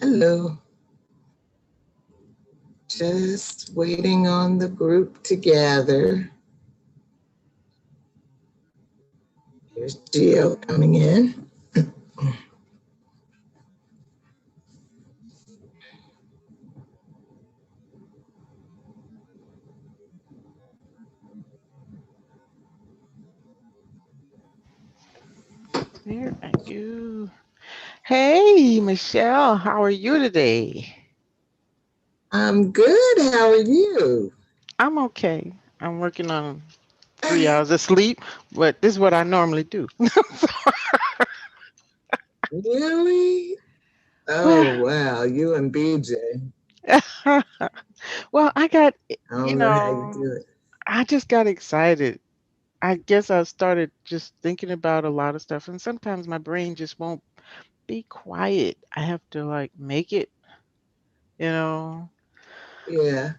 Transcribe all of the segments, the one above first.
Hello. Just waiting on the group to gather. Here's Gio coming in. There I go. Hey, Michelle, how are you today? I'm good. How are you? I'm okay. I'm working on 3 hours of sleep, but this is what I normally do. Really? Oh, well, wow. You and BJ. well, I got, I you don't know how you know, do it. I just got excited. I guess I started just thinking about a lot of stuff, and sometimes my brain just won't be quiet. I have to like make it, you know. Yeah.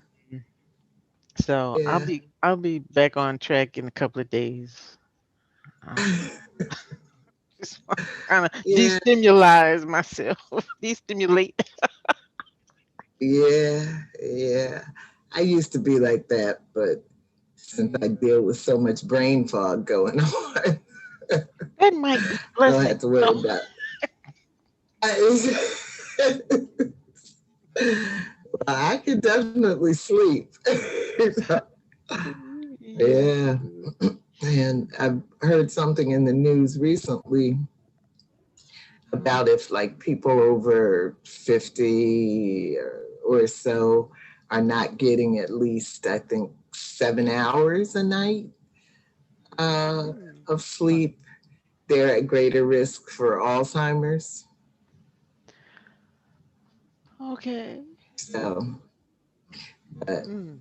So Yeah. I'll be back on track in a couple of days. Um, just kind of Yeah. destimulate myself, destimulate. Yeah. Yeah. I used to be like that, but since I Mm. deal with so much brain fog going on, That might be a I don't have blessing. to worry No. about it. I could definitely sleep. Yeah. Yeah. And I've heard something in the news recently Mm. about if like people over 50 or so are not getting at least, I think, 7 hours a night uh, Mm. of sleep, they're at greater risk for Alzheimer's. Okay. So, but Mm.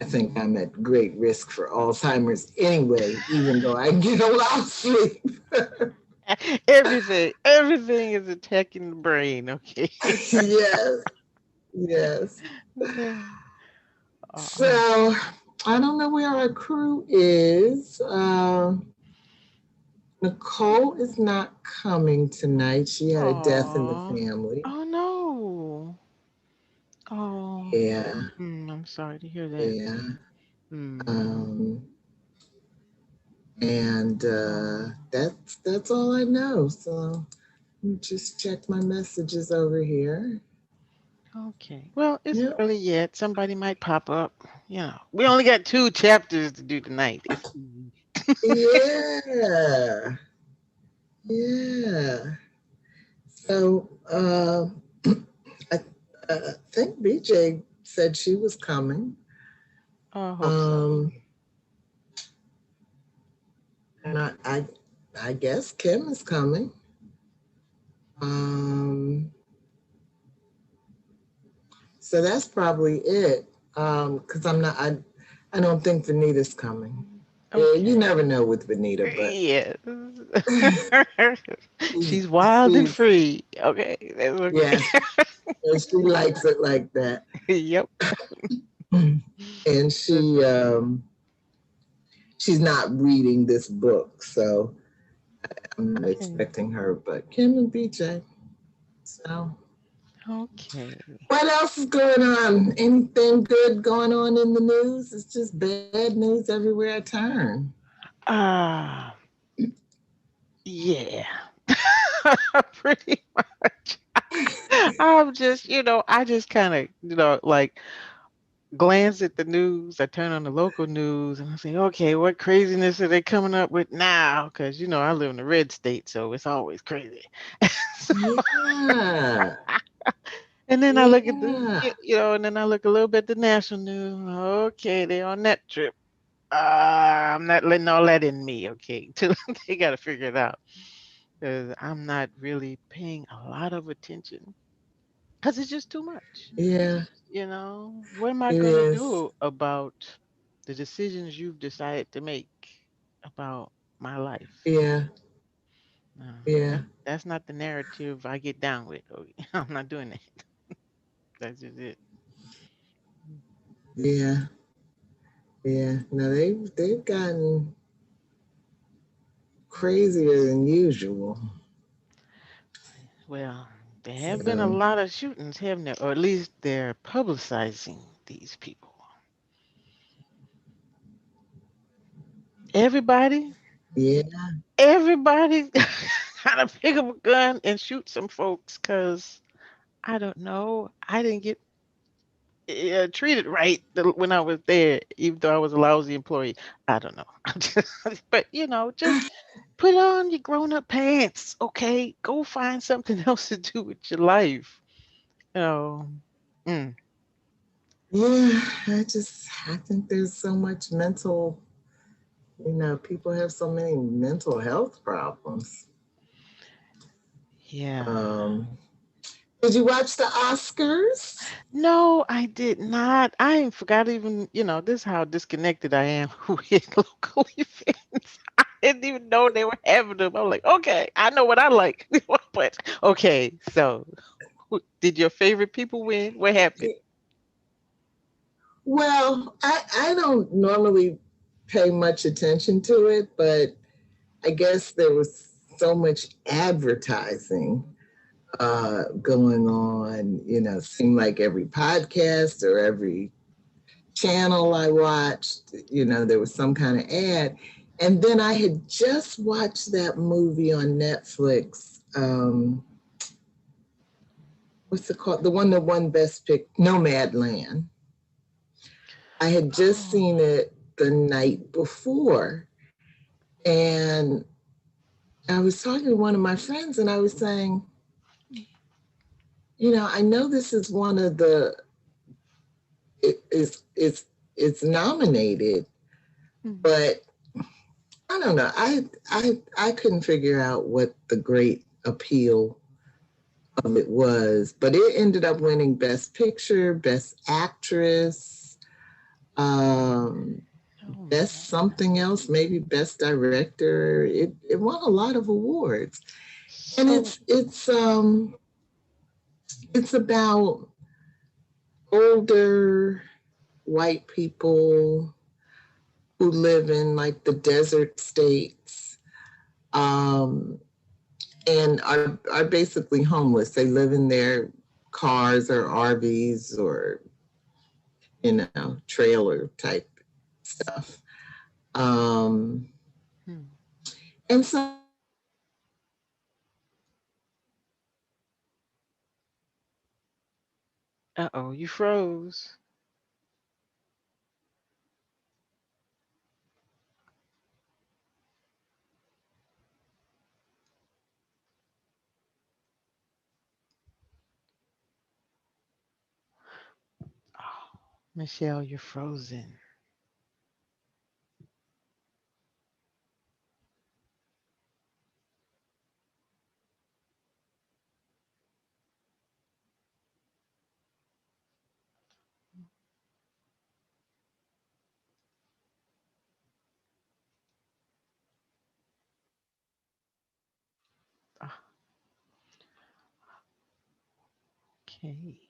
I think I'm at great risk for Alzheimer's anyway, even though I get a lot of sleep. Everything is attacking the brain. Okay. Yes, yes. Yeah. Uh, So I don't know where our crew is. Nicole is not coming tonight. She had a death in the oh. family. Oh no. Oh. Yeah, I'm sorry to hear that. yeah. Mm. Um, and that's all I know. So let me just check my messages over here. Okay. Well, it's Yep. early yet. Somebody might pop up. You know, we only got 2 chapters to do tonight. It's easy. Yeah. Yeah. So I, I think BJ said she was coming. I hope so. Um, and I guess Kim is coming. Um, so that's probably it. Because I don't think Vanita's coming. Yeah, you Okay. never know with Vanita, but Yes. she's She's wild and she's free. Okay. That's okay. yes, and she likes it like that. Yep. And That's okay. she's not reading this book, so I'm not Okay. expecting her. But Kim and BJ. So Okay. what else is going on? Anything good going on in the news? It's just bad news everywhere I turn. Ah, yeah. Pretty much. I'm just, I just kind of, like glance at the news. I turn on the local news and I say, okay, what craziness are they coming up with now? Because, I live in a red state, so it's always crazy. So, Yeah, and then I look at yeah, and then I look a little bit at the national news. Okay, they're on that trip. I'm not letting all that in me, okay? Till they got to figure it out. Because I'm not really paying a lot of attention because it's just too much. yeah. What am I It going to is. do about the decisions you've decided to make about my life? Yeah, No, yeah, that's not the narrative I get down with. Okay? I'm not doing that. That's just it. yeah, yeah. No, they've gotten crazier than usual. Well, There have been a So lot of shootings, haven't there? Or at least they're publicizing these people. Everybody, yeah. everybody gotta pick up a gun and shoot some folks because I don't know. I didn't get treated right when I was there, even though I was a lousy employee. I don't know. But, just put on your grown up pants, okay? Go find something else to do with your life. You know, mm, Yeah, I think there's so much people have so many mental health problems. yeah. Um, did you watch the Oscars? No, I did not. I forgot even, this is how disconnected I am with local events. I didn't even know they were having them. I'm like, okay, I know what I like. But okay, so did your favorite people win? What happened? Well, I don't normally pay much attention to it, but I guess there was so much advertising going on. Seemed like every podcast or every channel I watched, there was some kind of ad. And then I had just watched that movie on Netflix. What's it called? The one that won Best Pick, Nomadland. I had just Oh, seen it the night before. And I was talking to one of my friends and I was saying, I know this is one of the, it's nominated, hmm. but I don't know. I couldn't figure out what the great appeal of it was, but it ended up winning Best Picture, Best Actress, um, Oh Best man. something else, maybe Best Director. It won a lot of awards, and So, it's about older white people who live in like the desert states. Um, and are basically homeless. They live in their cars or RVs or trailer type stuff. Um, hmm. and so Uh-oh, you froze. Oh, Michelle, you're frozen. Ah, okay.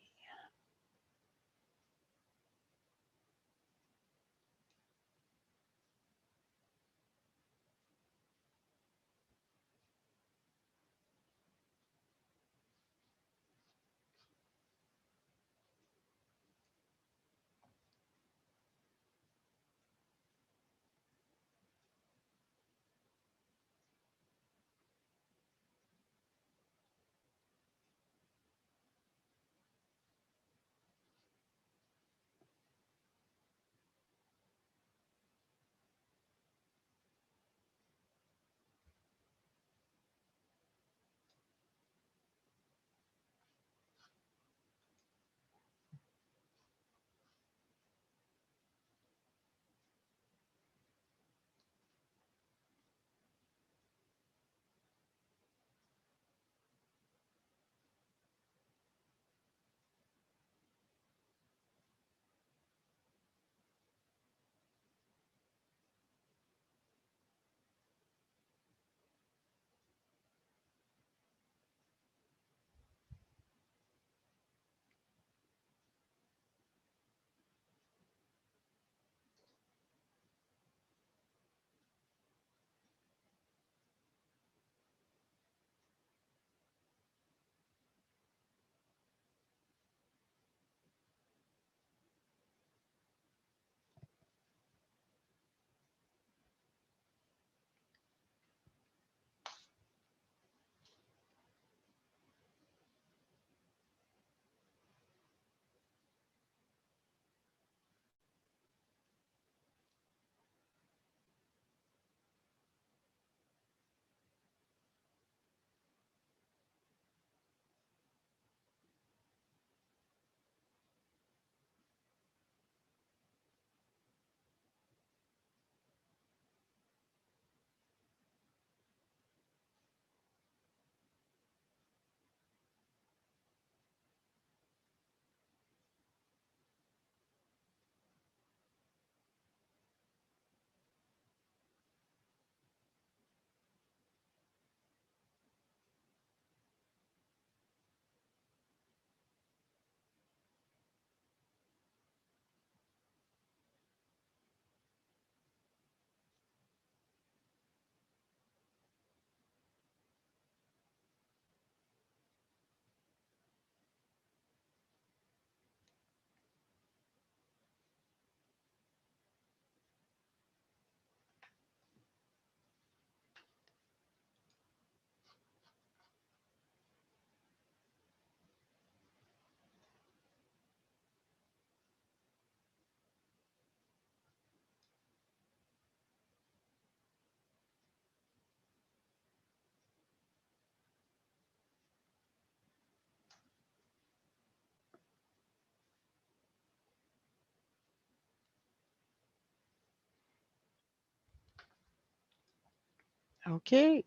Okay,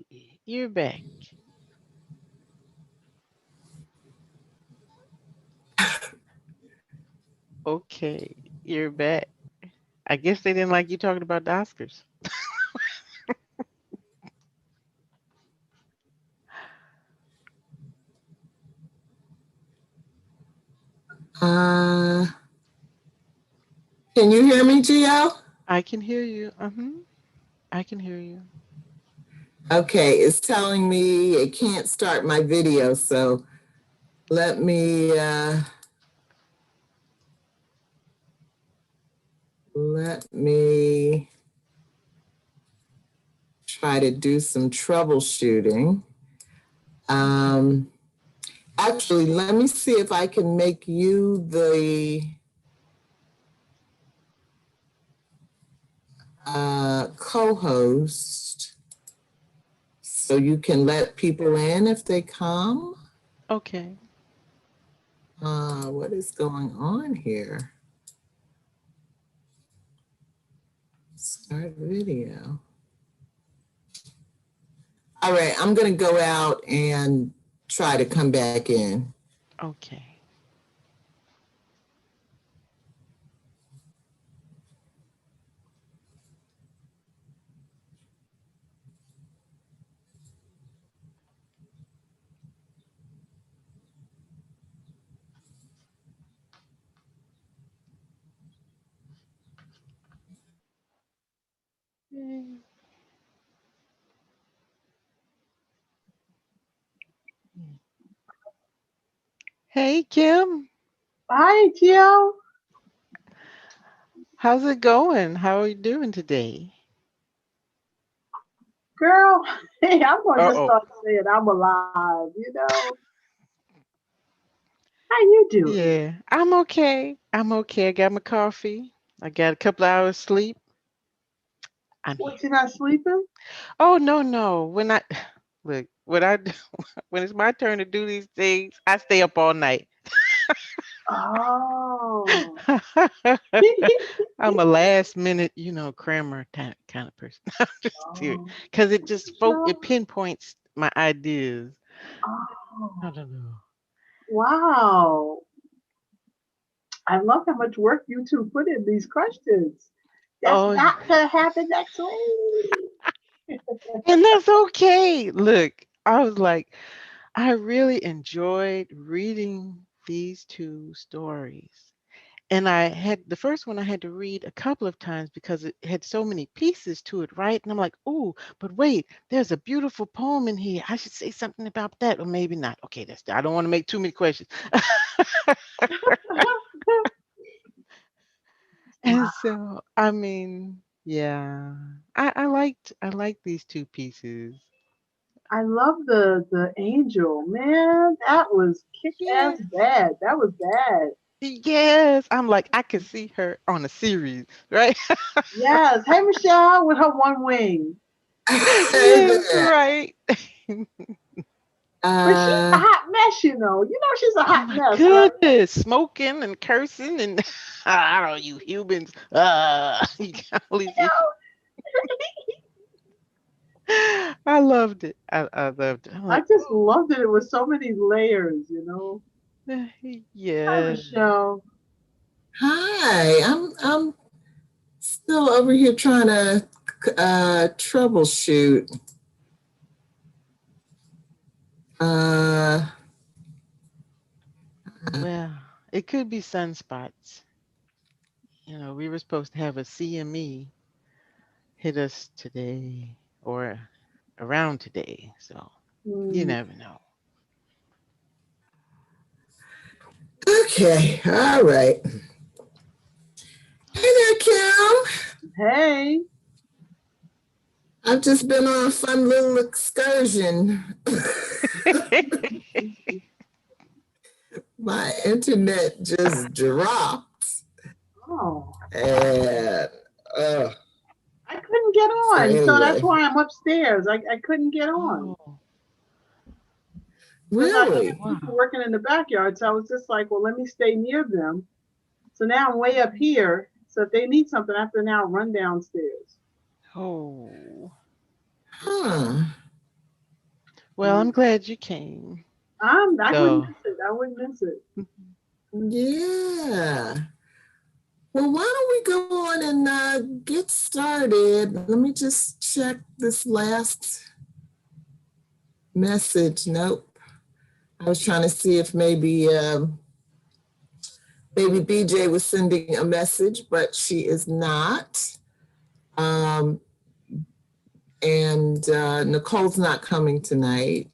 you're back. Okay, you're back. I guess they didn't like you talking about the Oscars. Uh, can you hear me, Gio? I can hear you. I can hear you. Okay, it's telling me it can't start my video, so let me try to do some troubleshooting. Um, Actually, let me see if I can make you the co-host so you can let people in if they come. Okay. What is going on here? Start video. All right, I'm going to go out and try to come back in. Okay. Yay. Hey, Kim. Hi, Jill. How's it going? How are you doing today? Girl, hey, I'm going to just Uh-oh. start saying I'm alive. How you doing? Yeah, I'm okay. I'm okay. I got my coffee. I got a couple hours sleep. I'm here. What, you not sleeping? Oh, no, no. When I look, when I do, when it's my turn to do these things, I stay up all night. Oh. I'm a last minute, crammer kind of person. I'm just serious. Oh. Because it just it Sure. pinpoints my ideas. I Oh. don't know. Wow. I love how much work you two put in these questions. That's Oh, not going to happen next week. and that's okay. Look, I was like, I really enjoyed reading these two stories. And I had the first one I had to read a couple of times because it had so many pieces to it, right? And I'm like, oh, but wait, there's a beautiful poem in here. I should say something about that, or maybe not. Okay, I don't want to make too many questions. And so, I mean, yeah, I liked these two pieces. I love the angel, man. That was kick Yeah. ass bad. That was bad. Yes, I'm like I could see her on a series, right? Yes. Hey, Michelle with her one wing. Hey Yes, there. right. But she's a Uh, hot mess, you know. You know she's a Oh hot my mess, right? goodness, smoking and cursing and I don't know, you humans. You got all these You issues. I loved it. I loved it. I'm know? I like, just loved it. It was so many layers. Hi, yeah. Michelle. hi. I'm still over here trying to troubleshoot. Uh, Well, it could be sunspots. We were supposed to have a CME hit us today or around today. So you Hmm. never know. okay, all right. Hey there, Kim. Hey. I've just been on a fun little excursion. My internet just dropped. Oh. And I couldn't get so on. So that's anyway, why I'm upstairs. I couldn't get on. Oh, Because I heard really? people wow. working in the backyard. So I was just like, well, let me stay near them. So now I'm way up here. So if they need something, I have to now run downstairs. Oh. Huh. Well, I'm glad you came. I wouldn't So, miss it. I wouldn't miss it. Yeah. Well, why don't we go on and get started? Let me just check this last message. Nope. I was trying to see if maybe BJ was sending a message, but she is not. And Nicole's not coming tonight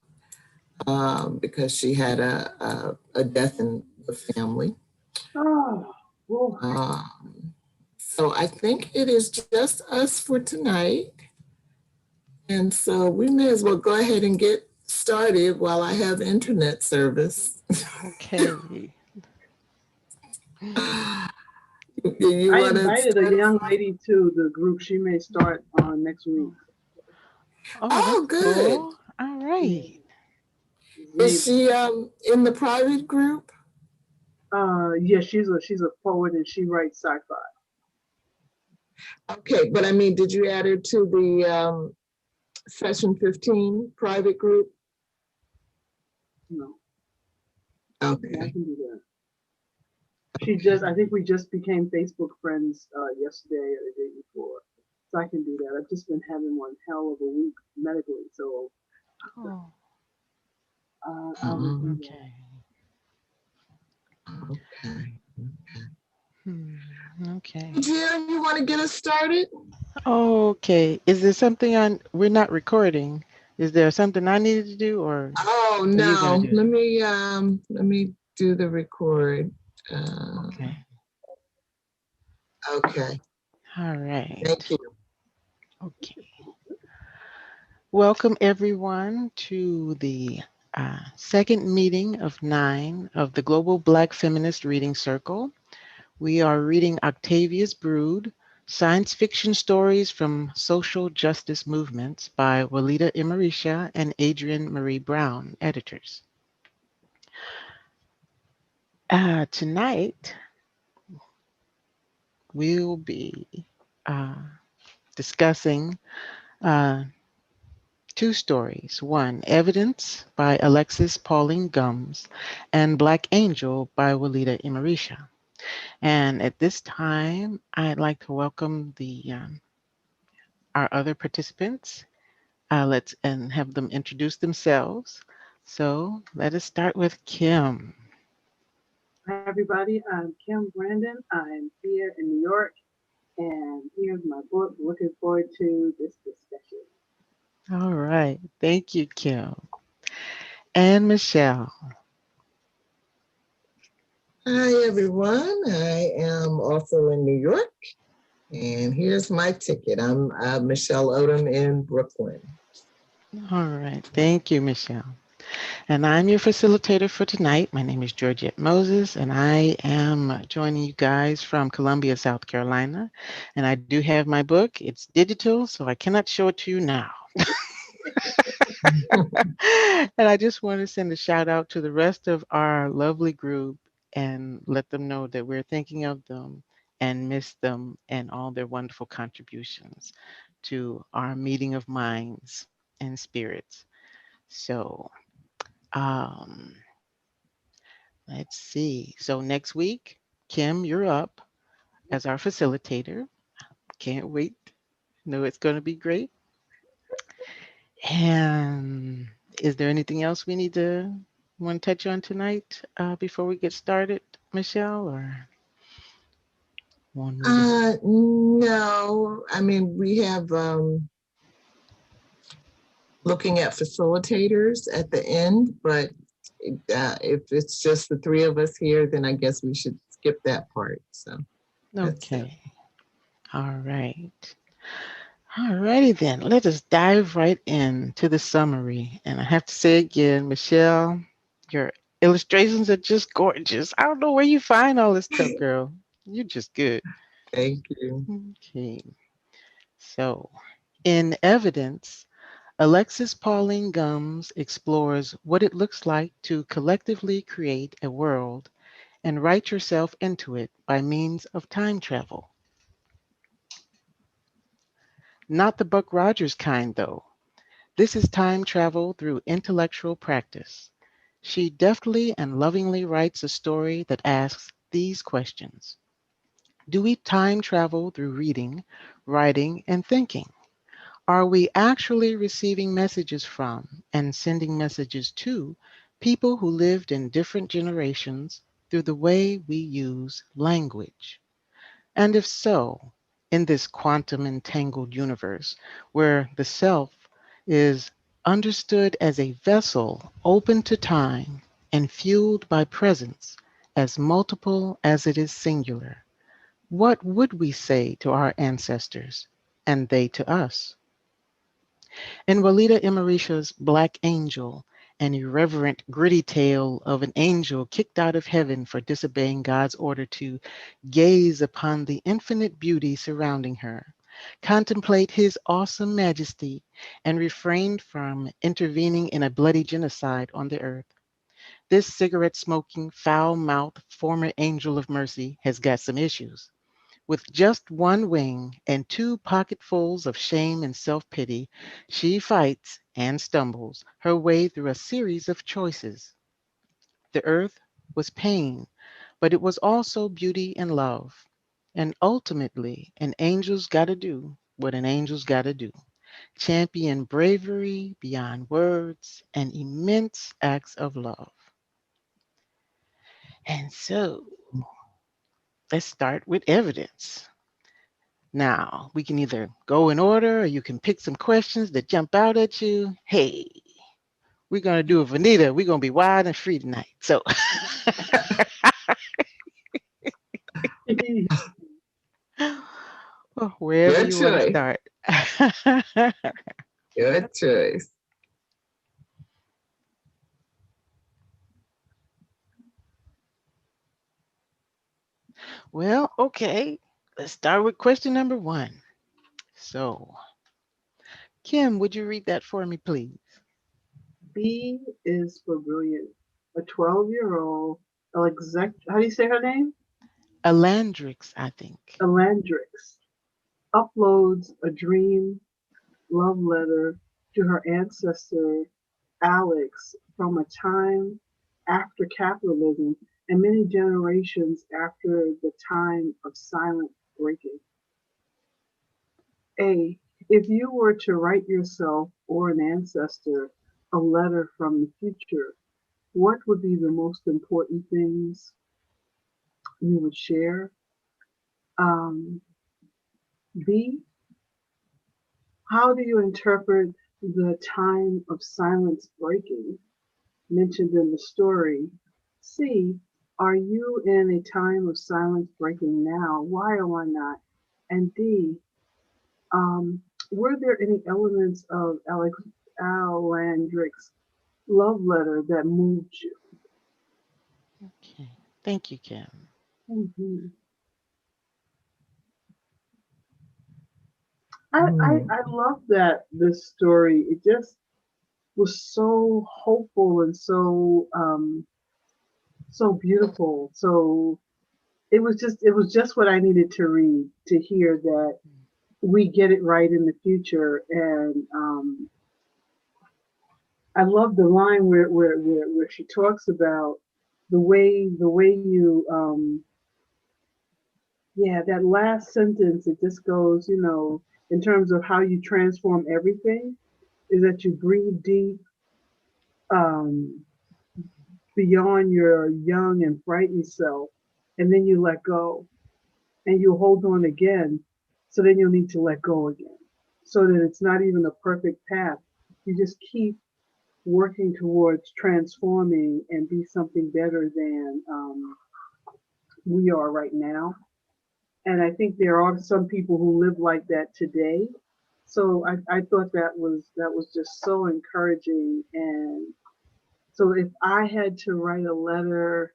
because she had a death in the family. Oh, boy. So I think it is just us for tonight. And so we may as well go ahead and get started while I have internet service. okay. You I want to invited a start? young lady to the group. She may start on next week. Oh, Oh, that's good. cool. All right. Is Maybe. she in the private group? Yeah, she's a poet and she writes sci-fi. Okay, but I mean, did you add her to the session 15 private group? No, yeah, I Okay. can do that. She just, I think we just became Facebook friends yesterday or the day before, so I can do that. I've just been having one hell of a week medically, so Oh, I will do that. okay. Okay. Hmm, okay. Jim, you want to get us started? Okay. Is there something we're not recording? Is there something I needed to do or Oh are you gonna no. do it? Let me do the record. Okay. Okay. All right. Thank you. Okay. Welcome everyone to the second meeting of 9 of the Global Black Feminist Reading Circle. We are reading Octavia's Brood, Science Fiction Stories from Social Justice Movements by Walidah Imarisha and Adrienne Marie Brown, editors. Tonight, we'll be discussing two stories. One, Evidence by Alexis Pauline Gumbs and Black Angel by Walidah Imarisha. And at this time, I'd like to welcome our other participants. Let's and have them introduce themselves. So let us start with Kim. Hi everybody, I'm Kim Brandon. I'm here in New York, and here's my book. Looking forward to this discussion. All right. Thank you, Kim. And Michelle. Hi everyone. I am also in New York. And here's my ticket. I'm Michelle Odom in Brooklyn. All right. Thank you, Michelle. And I'm your facilitator for tonight. My name is Georgette Moses, and I am joining you guys from Columbia, South Carolina. And I do have my book. It's digital, so I cannot show it to you now. And I just want to send a shout out to the rest of our lovely group and let them know that we're thinking of them and miss them and all their wonderful contributions to our meeting of minds and spirits. So, um, let's see. So next week, Kim, you're up as our facilitator. Can't wait. Know it's going to be great. And is there anything else we need to want to touch on tonight before we get started, Michelle, or want me to? No, I mean, we have looking at facilitators at the end, but if it's just the three of us here, then I guess we should skip that part. So that's it. Okay. All right. All righty then. Let us dive right into the summary. And I have to say again, Michelle, your illustrations are just gorgeous. I don't know where you find all this stuff, girl. You're just good. Thank you. Okay. So, in Evidence, Alexis Pauline Gumbs explores what it looks like to collectively create a world and write yourself into it by means of time travel. Not the Buck Rogers kind, though. This is time travel through intellectual practice. She deftly and lovingly writes a story that asks these questions. Do we time travel through reading, writing, and thinking? Are we actually receiving messages from and sending messages to people who lived in different generations through the way we use language? And if so, in this quantum entangled universe where the self is understood as a vessel open to time and fueled by presence as multiple as it is singular, what would we say to our ancestors and they to us? In Walidah Imarisha's Black Angel, an irreverent, gritty tale of an angel kicked out of heaven for disobeying God's order to gaze upon the infinite beauty surrounding her, contemplate his awesome majesty, and refrained from intervening in a bloody genocide on the earth. This cigarette smoking, foul mouthed former angel of mercy has got some issues. With just one wing and two pocketfuls of shame and self pity, she fights and stumbles her way through a series of choices. The earth was pain, but it was also beauty and love. And ultimately, an angel's got to do what an angel's got to do, champion bravery beyond words and immense acts of love. And so, let's start with evidence. Now, we can either go in order or you can pick some questions that jump out at you. Hey, we're going to do a Vanita. We're going to be wild and free tonight. So, well, wherever Your you want to choice. start. Your choice. Well, okay. Let's start with question number one. So, Kim, would you read that for me, please? B is for brilliant. A 12-year-old how do you say her name? Alandrix, I think. Elandrix uploads a dream love letter to her ancestor Alex from a time after capitalism and many generations after the time of silent breaking. A. If you were to write yourself or an ancestor a letter from the future, what would be the most important things you would share? Um, B. How do you interpret the time of silence breaking mentioned in the story? C. Are you in a time of silence breaking now? Why or why not? And D. Were there any elements of Alandric's love letter that moved you? Okay. Thank you, Kim. Mhm. Hmm. I love that this story. It just was so hopeful and so beautiful. So it was just what I needed to read to hear that we get it right in the future. And I love the line where she talks about the way you yeah, that last sentence, it just goes, in terms of how you transform everything, is that you breathe deep, um, beyond your young and frightened self, and then you let go and you hold on again. So then you'll need to let go again. So that it's not even a perfect path. You just keep working towards transforming and be something better than we are right now. And I think there are some people who live like that today. So I thought that was just so encouraging. And so if I had to write a letter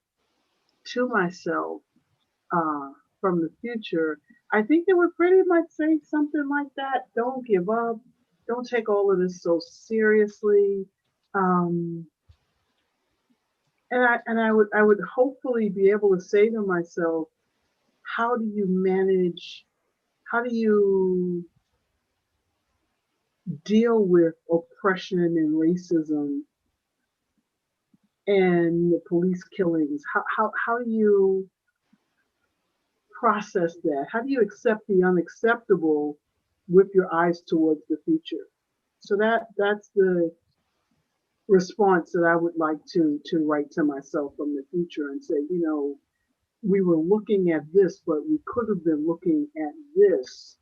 to myself uh, from the future, I think it would pretty much say something like that. Don't give up. Don't take all of this so seriously. Um, and I would hopefully be able to say to myself, how do you manage? How do you deal with oppression and racism and the police killings? How do you process that? How do you accept the unacceptable with your eyes towards the future? So that's the response that I would like to write to myself from the future and say, you know, we were looking at this, but we could have been looking at this.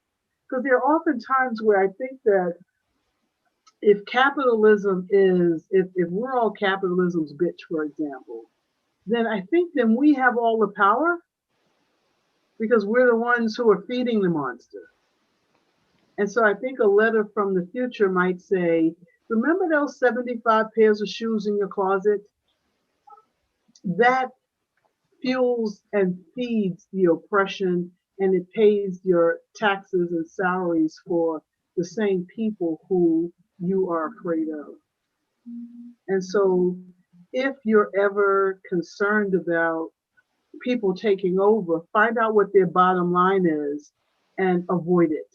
Because there are often times where I think that if capitalism is, if we're all capitalism's bitch, for example, then I think then we have all the power because we're the ones who are feeding the monster. And so I think a letter from the future might say, remember those 75 pairs of shoes in your closet? That fuels and feeds the oppression, and it pays your taxes and salaries for the same people who you are afraid of. And so if you're ever concerned about people taking over, find out what their bottom line is and avoid it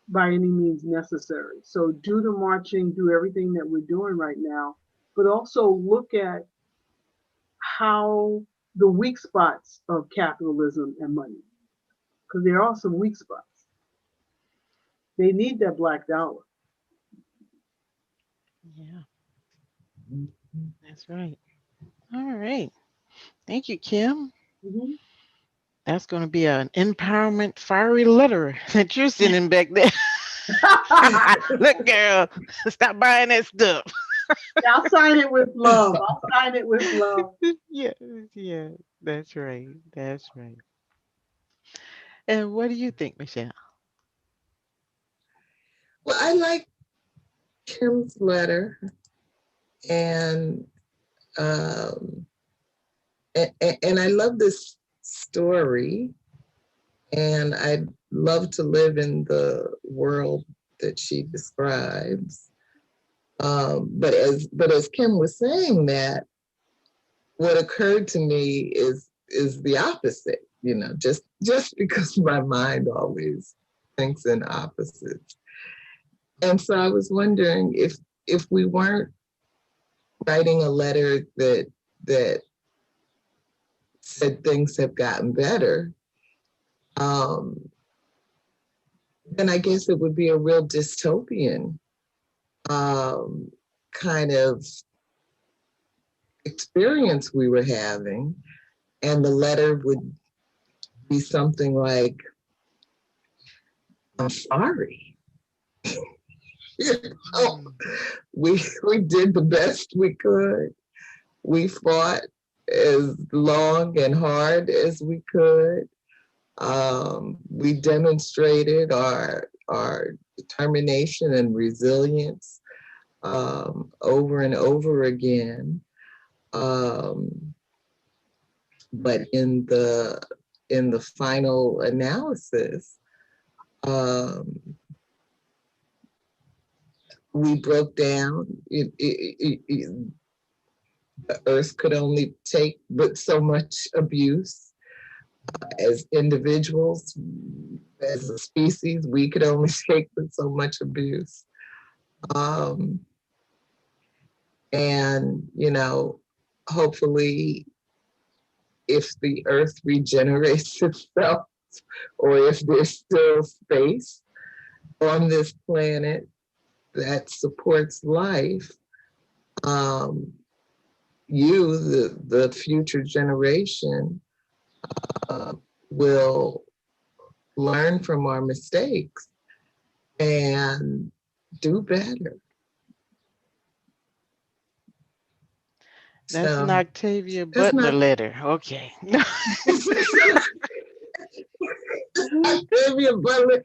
by any means necessary. So do the marching, do everything that we're doing right now, but also look at how the weak spots of capitalism and money, because there are some weak spots. They need that black dollar. Yeah, that's right. All right. Thank you, Kim. Mm-hmm. That's going to be an empowerment fiery letter that you're sending back there. Look, girl, stop buying that stuff. I'll sign it with love. I'll sign it with love. Yeah, yeah, that's right. That's right. And what do you think, Michelle? Well, I like Kim's letter, and and I love this story, and I'd love to live in the world that she describes. But as Kim was saying that, what occurred to me is the opposite. You know, just because my mind always thinks in opposites. And so I was wondering if we weren't writing a letter that said things have gotten better, then I guess it would be a real dystopian kind of experience we were having. And the letter would be something like, I'm sorry. You know, we did the best we could. We fought as long and hard as we could. We demonstrated our determination and resilience over and over again. But in the final analysis, we broke down. The earth could only take but so much abuse. As individuals, as a species, we could only take but so much abuse. And, you know, hopefully, if the earth regenerates itself, or if there's still space on this planet that supports life, you, the future generation, will learn from our mistakes and do better. That's an Octavia Butler letter. Okay. Octavia Butler,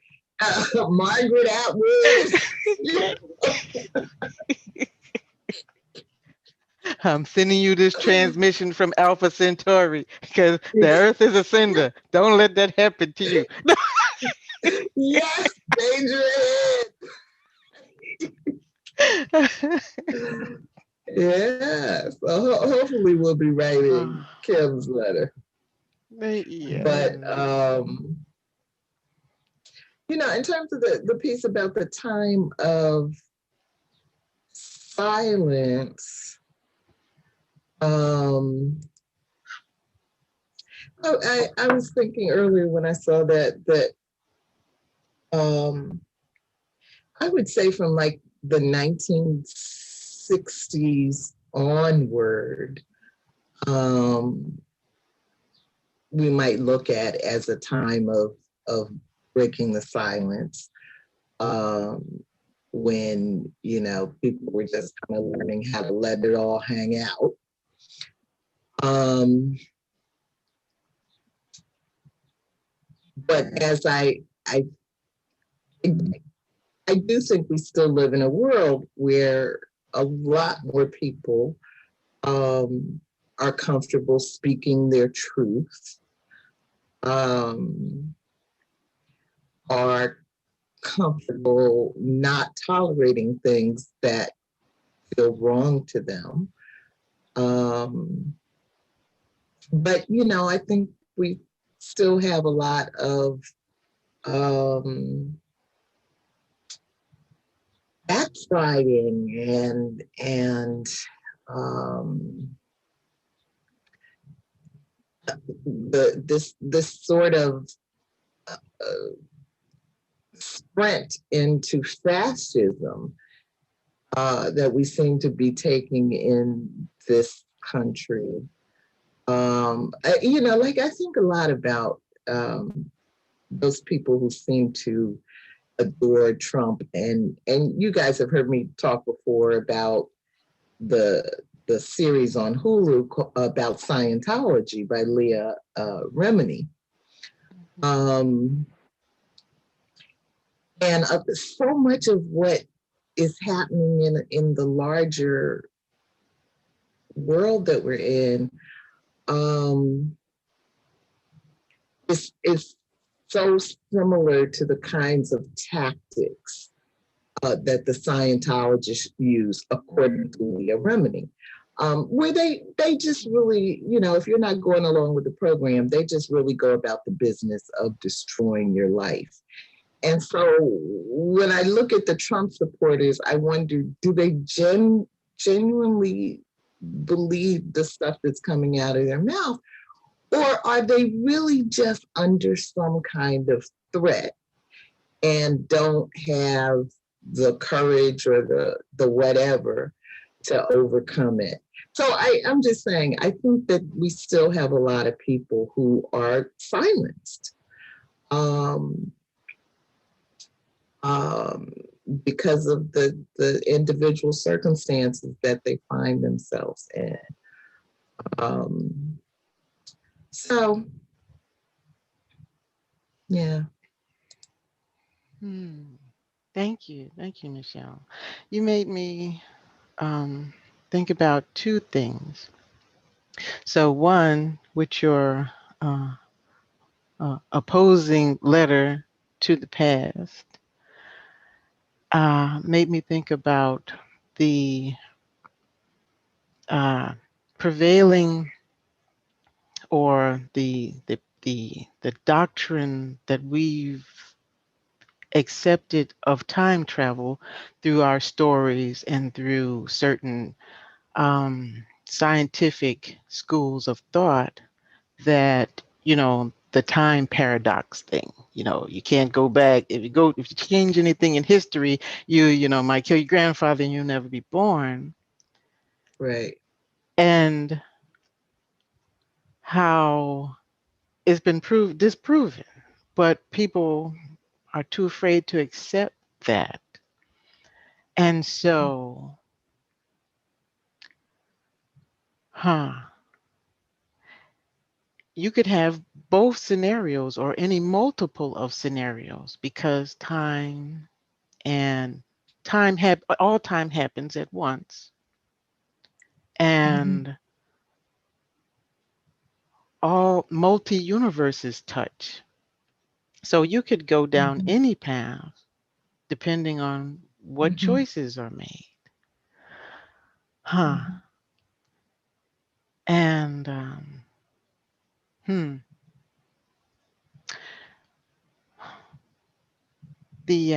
Margaret Atwood. I'm sending you this transmission from Alpha Centauri because the Earth is a cinder. Don't let that happen to you. Yes, danger ahead. Yeah, so hopefully we'll be writing Kim's letter. Yeah. But in terms of the piece about the time of silence, I was thinking earlier when I saw that I would say from like the 1960s onward, we might look at as a time of breaking the silence, when people were just kind of learning how to let it all hang out. But as I do think we still live in a world where a lot more people are comfortable speaking their truth, are comfortable not tolerating things that feel wrong to them. But, I think we still have a lot of backsliding and this sort of sprint into fascism that we seem to be taking in this country. I think a lot about those people who seem to adore Trump, and you guys have heard me talk before about the series on Hulu about Scientology by Leah Remini. And so much of what is happening in the larger world that we're in is so similar to the kinds of tactics that the Scientologists use, according to Leah Remini, where they just really, if you're not going along with the program, they just really go about the business of destroying your life. And so when I look at the Trump supporters, I wonder, do they genuinely believe the stuff that's coming out of their mouth? Or are they really just under some kind of threat and don't have the courage or the whatever to overcome it? So I'm just saying, I think that we still have a lot of people who are silenced because of the individual circumstances that they find themselves in. So, yeah. Thank you, Michelle. You made me think about two things. So one, with your opposing letter to the past, made me think about the prevailing or the doctrine that we've accepted of time travel through our stories and through certain scientific schools of thought, that the time paradox thing. You can't go back. If you change anything in history, you might kill your grandfather and you'll never be born. Right. And how it's been disproven, but people are too afraid to accept that. And so, you could have both scenarios or any multiple of scenarios, because all time happens at once, and all multi-universes touch. So you could go down any path depending on what choices are made. And the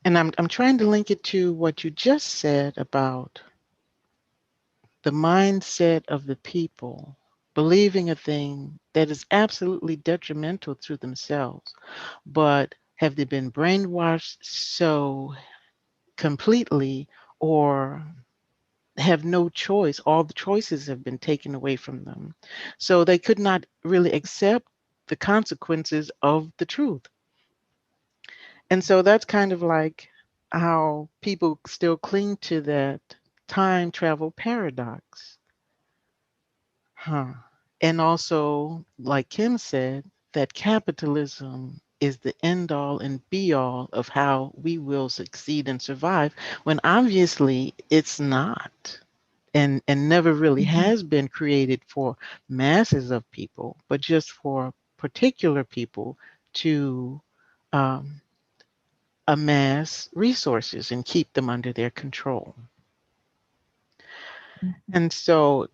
and I'm trying to link it to what you just said about the mindset of the people believing a thing that is absolutely detrimental to themselves, but have they been brainwashed so completely, or have no choice? All the choices have been taken away from them. So they could not really accept the consequences of the truth. And so that's kind of like how people still cling to that time travel paradox. Huh. And also, like Kim said, that capitalism is the end all and be all of how we will succeed and survive, when obviously it's not, and never really Mhm. has been created for masses of people, but just for particular people to um, amass resources and keep them under their control. And so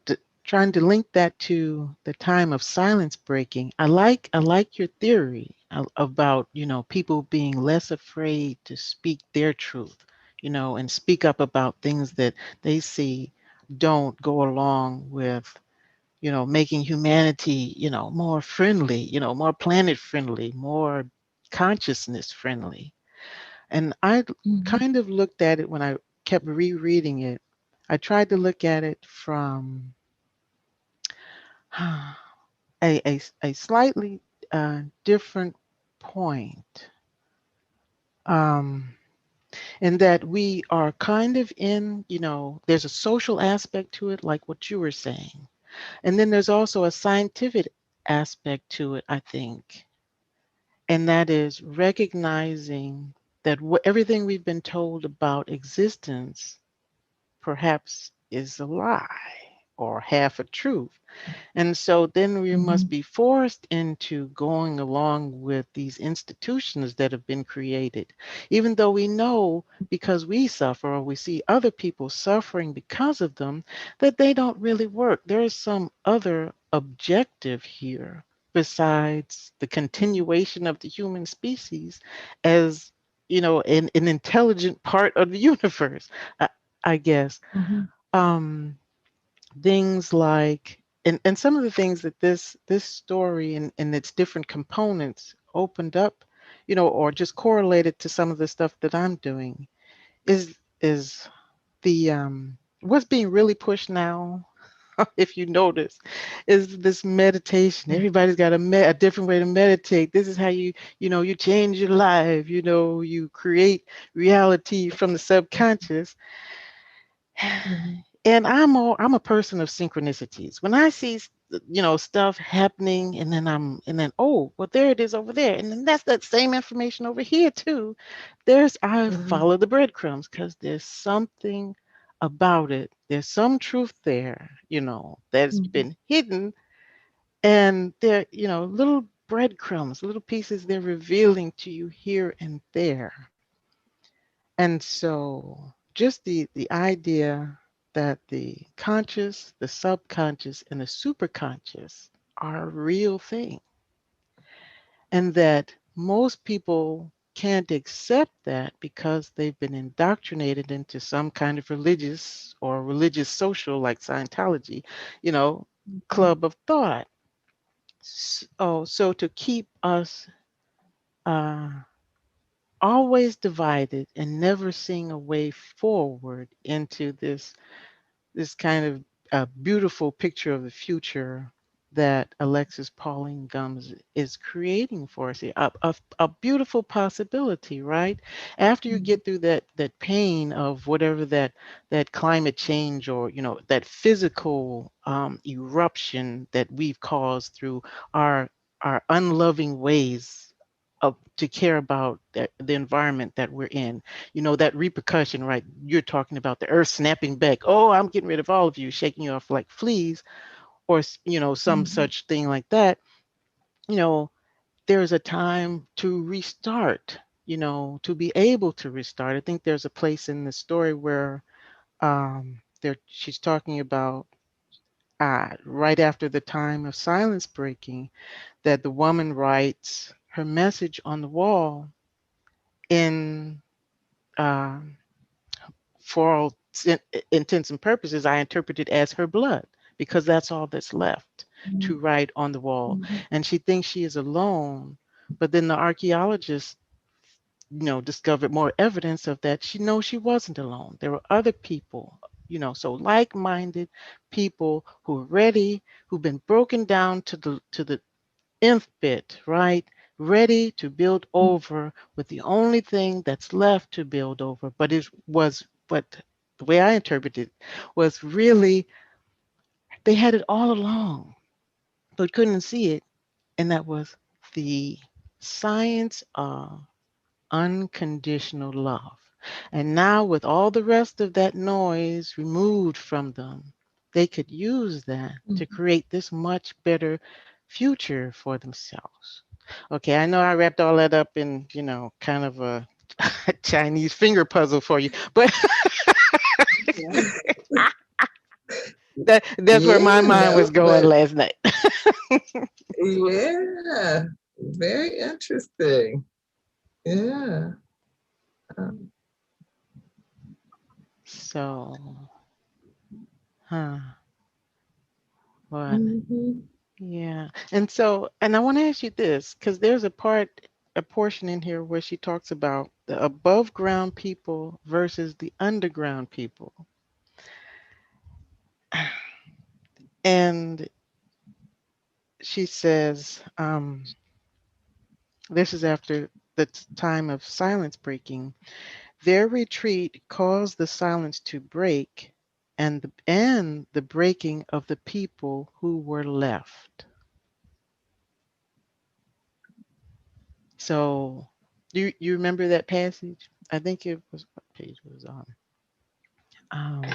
trying to link that to the time of silence breaking, I like your theory about, people being less afraid to speak their truth, and speak up about things that they see don't go along with, making humanity, more friendly, more planet friendly, more consciousness friendly. And I Mhm. kind of looked at it when I kept rereading it. I tried to look at it from a slightly different point, um, in that we are kind of in, there's a social aspect to it, like what you were saying. And then there's also a scientific aspect to it, I think. And that is recognizing that everything we've been told about existence perhaps is a lie or half a truth. And so then we must Mhm. be forced into going along with these institutions that have been created, even though we know, because we suffer or we see other people suffering because of them, that they don't really work. There is some other objective here besides the continuation of the human species as, an intelligent part of the universe, I, I guess. Mhm. Um, Things like, and some of the things that this story and its different components opened up, or just correlated to some of the stuff that I'm doing, is the what's being really pushed now, if you notice, is this meditation. Everybody's got a different way to meditate. This is how you change your life. You create reality from the subconscious. Mhm. And I'm a person of synchronicities. When I see stuff happening, and then, oh, well, there it is over there, and then that's that same information over here too. I Mhm. follow the breadcrumbs because there's something about it. There's some truth there, that's Mhm. been hidden, and they're, little breadcrumbs, little pieces they're revealing to you here and there. And so just the idea that the conscious, the subconscious, and the superconscious are a real thing, and that most people can't accept that because they've been indoctrinated into some kind of religious or religious social, like Scientology, you know, Mhm. club of thought. So to keep us uh, always divided and never seeing a way forward into this kind of beautiful picture of the future that Alexis Pauline Gumbs is creating for us, a beautiful possibility, right? After you Mhm. get through that pain of whatever that climate change, or that physical eruption that we've caused through our unloving ways of to care about the environment that we're in, that repercussion, right? You're talking about the earth snapping back. Oh, I'm getting rid of all of you, shaking you off like fleas, or some Mhm. such thing like that. you know there's a time to restart, to be able to restart. I think there's a place in the story where there she's talking about, right after the time of silence breaking, that the woman writes her message on the wall in for all intents and purposes, I interpret it as her blood, because that's all that's left to write on the wall. And she thinks she is alone, but then the archaeologists, discovered more evidence of that. She knows she wasn't alone. There were other people, so like-minded people who are ready, who've been broken down to the nth bit, right? Ready to build over with the only thing that's left to build over. But the way I interpreted it was really they had it all along, but couldn't see it. And that was the science of unconditional love. And now, with all the rest of that noise removed from them, they could use that to create this much better future for themselves. Okay, I know I wrapped all that up in, kind of a Chinese finger puzzle for you, but that's where my mind was going last night. Yeah, very interesting. Yeah. So, what? Yeah. And I want to ask you this, because there's a portion in here where she talks about the above ground people versus the underground people. And she says, this is after the time of silence breaking. Their retreat caused the silence to break and the breaking of the people who were left. So you remember that passage? I think it was, what page was it on?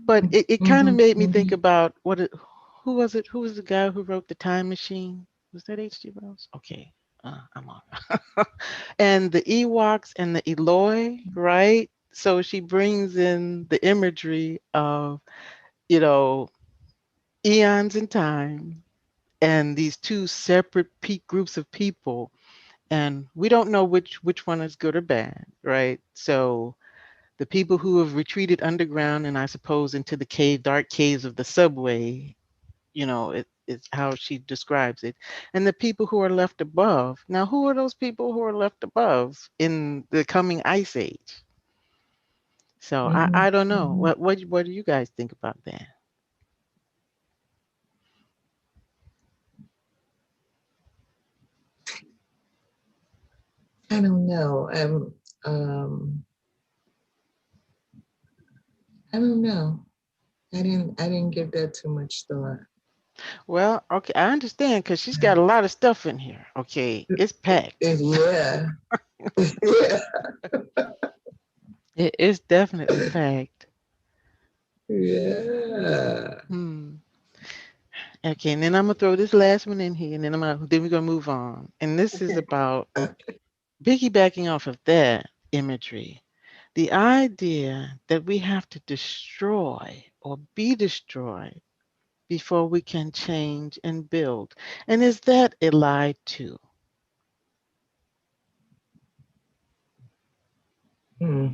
But it kind of made me think about who was it? Who was the guy who wrote The Time Machine? Was that H.G. Wells? Okay, I'm on. And the Ewoks and the Eloi, right? So she brings in the imagery of, eons in time and these two separate groups of people. And we don't know which one is good or bad, right? So the people who have retreated underground and I suppose into the dark caves of the subway, it's how she describes it. And the people who are left above. Now, who are those people who are left above in the coming ice age? So I don't know. What do you guys think about that? I don't know. I don't know. I didn't give that too much thought. Well, okay, I understand because she's got a lot of stuff in here. Okay, it's packed. Yeah. Yeah. It is definitely packed. Yeah. Okay, and then I'm gonna throw this last one in here, and then we're gonna move on. And this is about piggybacking off of that imagery, the idea that we have to destroy or be destroyed before we can change and build. And is that a lie too? No.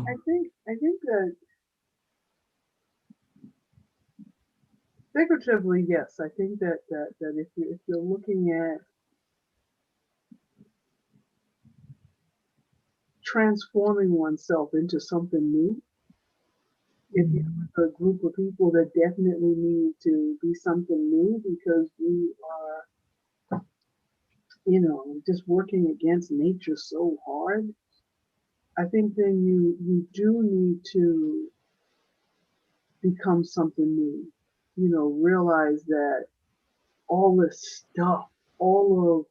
I think that figuratively, yes. I think that if you're looking at transforming oneself into something new, if you're a group of people that definitely need to be something new because you are, just working against nature so hard, I think then you do need to become something new. Realize that all this stuff, all of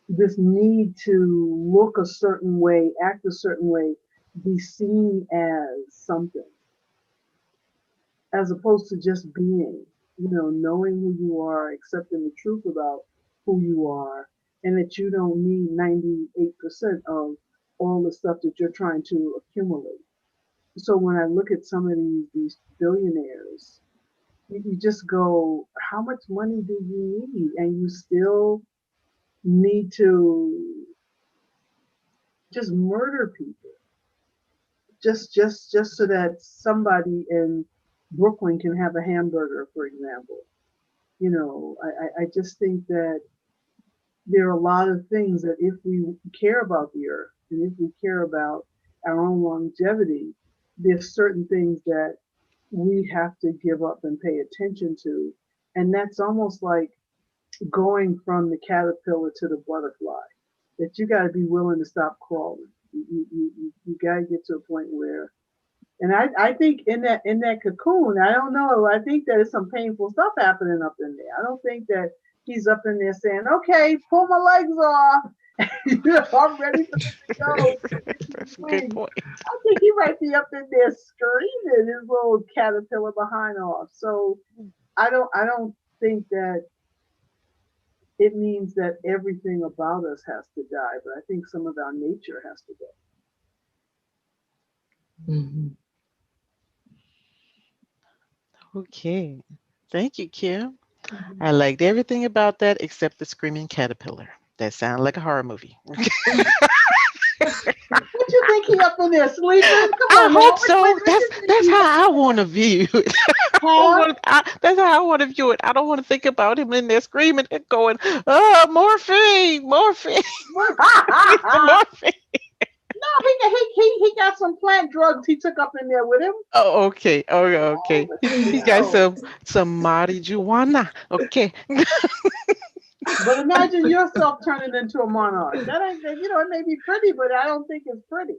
this need to look a certain way, act a certain way, be seen as something, as opposed to just being, knowing who you are, accepting the truth about who you are, and that you don't need 98% of all the stuff that you're trying to accumulate. So when I look at some of these billionaires, you just go, how much money do you need? And you still need to just murder people. Just so that somebody in Brooklyn can have a hamburger, for example. You know, I just think that there are a lot of things that if we care about the earth and if we care about our own longevity, there's certain things that we have to give up and pay attention to. And that's almost like going from the caterpillar to the butterfly, that you got to be willing to stop crawling. You got to get to a point where, and I think in that cocoon, I don't know, I think there's some painful stuff happening up in there. I don't think that he's up in there saying, okay, pull my legs off. You know, I'm ready for this to go. That's a good point. I think he might be up in there screaming his little caterpillar behind off. So I don't think that it means that everything about us has to die, but I think some of our nature has to go. Mm-hmm. Okay. Thank you, Kim. I liked everything about that except the screaming caterpillar. That sounded like a horror movie. What you think he up in there sleeping? Come I on, hope so. That's how I want to view it. That's how I want to view it. I don't want to think about him in there screaming and going, "Oh, morphine, morphine, morphine." No, he got some plant drugs he took up in there with him. Oh, okay. Oh, okay. He got some marijuana. Okay. But imagine yourself turning into a monarch. That ain't, you know, it may be pretty, but I don't think it's pretty.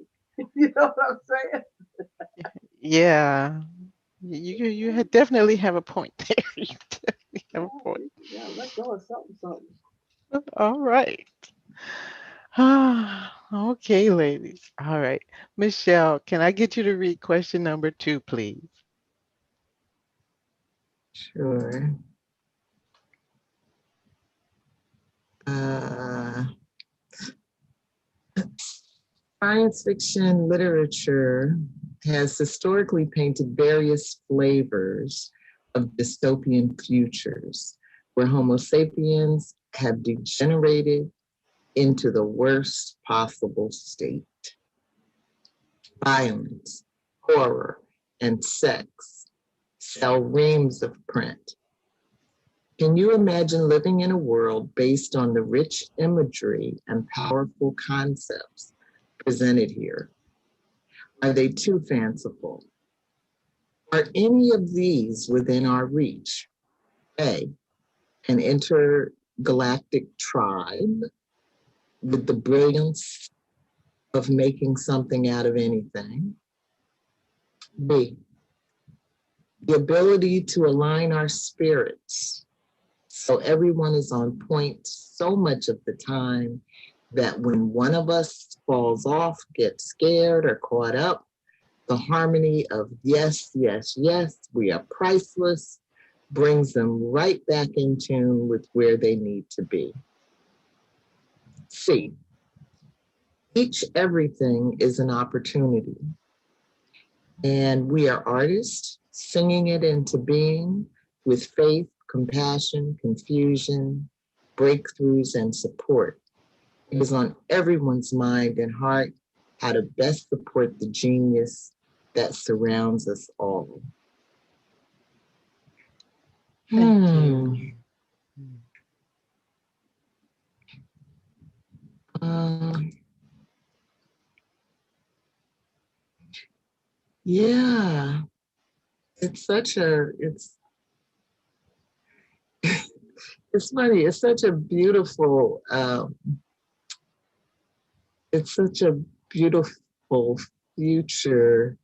You know what I'm saying? Yeah. You definitely have a point there. You definitely have a point. Yeah, let go of something. All right. Okay, ladies. All right. Michelle, can I get you to read question number 2, please? Sure. Science fiction literature has historically painted various flavors of dystopian futures where Homo sapiens have degenerated into the worst possible state. Violence, horror, and sex sell reams of print. Can you imagine living in a world based on the rich imagery and powerful concepts presented here? Are they too fanciful? Are any of these within our reach? A, an intergalactic tribe with the brilliance of making something out of anything. B, the ability to align our spirits so everyone is on point so much of the time that when one of us falls off, gets scared or caught up, the harmony of yes, yes, yes, we are priceless, brings them right back in tune with where they need to be. C, each everything is an opportunity. And we are artists singing it into being with faith, compassion, confusion, breakthroughs, and support. It is on everyone's mind and heart how to best support the genius that surrounds us all. Thank you. Yeah, it's funny, it's such a beautiful, future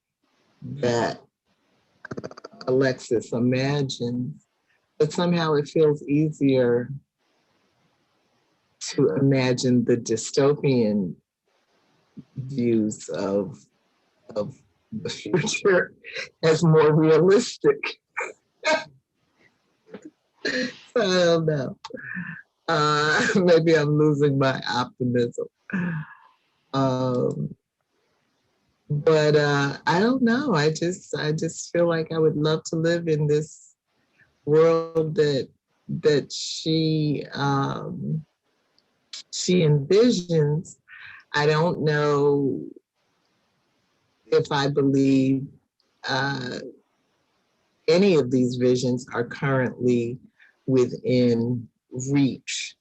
that Alexis imagines, but somehow it feels easier to imagine the dystopian views of the future as more realistic. I don't know. Maybe I'm losing my optimism. But I don't know. I just feel like I would love to live in this world that she envisions. I don't know if I believe uh, any of these visions are currently within reach,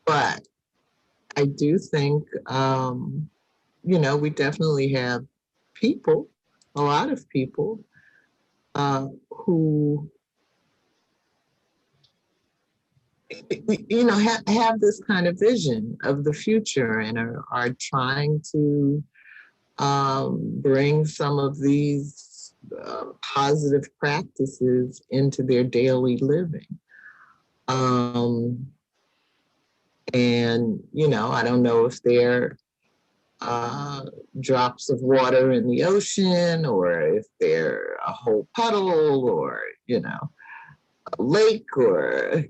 but I do think, we definitely have people, a lot of people, who, have this kind of vision of the future and are trying to bring some of these positive practices into their daily living. And, I don't know if they're drops of water in the ocean, or if they're a whole puddle, or, a lake, or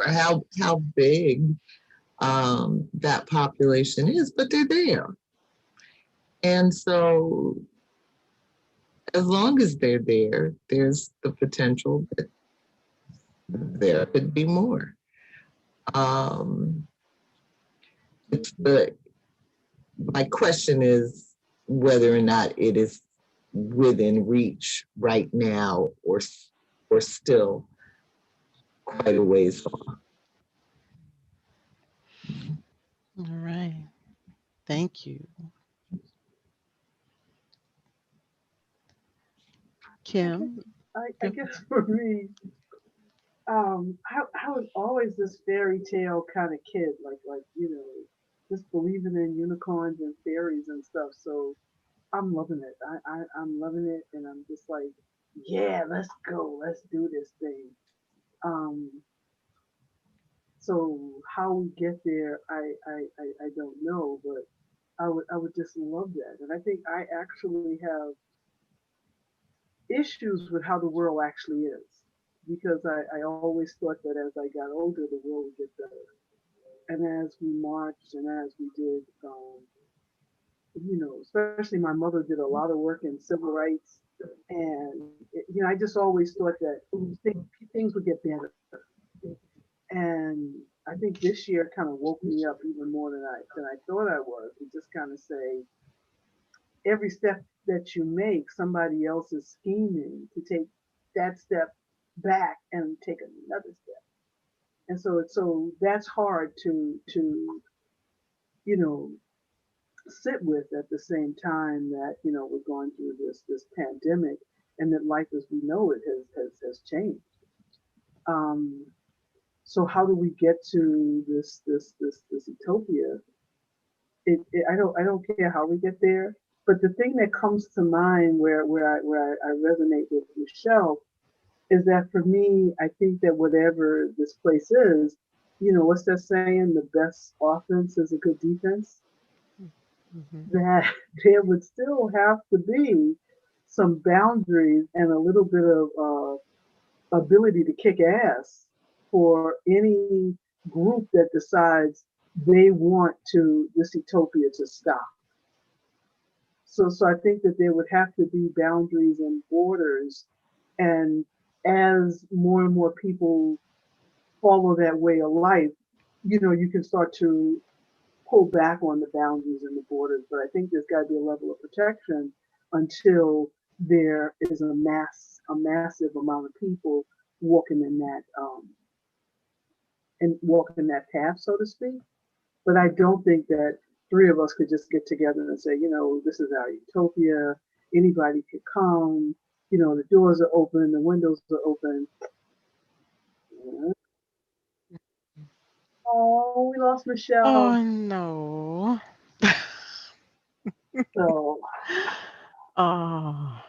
how big that population is, but they're there. And so as long as they're there, there's the potential that there could be more. My question is whether or not it is within reach right now, or still quite a ways off. All right. Thank you. Kim? I guess for me, I was always this fairy tale kind of kid, like just believing in unicorns and fairies and stuff. So I'm loving it. I'm loving it, and I'm just like, yeah, let's go, let's do this thing. Um, so how we get there, I don't know, but I would just love that, and I think I actually have issues with how the world actually is, because I always thought that as I got older, the world would get better. And as we marched and as we did, especially my mother did a lot of work in civil rights. And, I just always thought that things would get better. And I think this year kind of woke me up even more than I thought I was, and just kind of say, every step that you make, somebody else is scheming to take that step back and take another step. And so that's hard to you know sit with at the same time that we're going through this pandemic, and that life as we know it has changed. Um, so how do we get to this utopia? I don't care how we get there, but the thing that comes to mind where I resonate with Michelle is that for me, I think that whatever this place is, what's that saying? The best offense is a good defense. Mm-hmm. That there would still have to be some boundaries and a little bit of ability to kick ass for any group that decides they want this utopia to stop. So I think that there would have to be boundaries and borders, and as more and more people follow that way of life, you can start to pull back on the boundaries and the borders. But I think there's got to be a level of protection until there is a massive amount of people walking in that path, so to speak. But I don't think that three of us could just get together and say, this is our utopia. Anybody could come. The doors are open, the windows are open. Oh, we lost Michelle. Oh, no. So, Oh.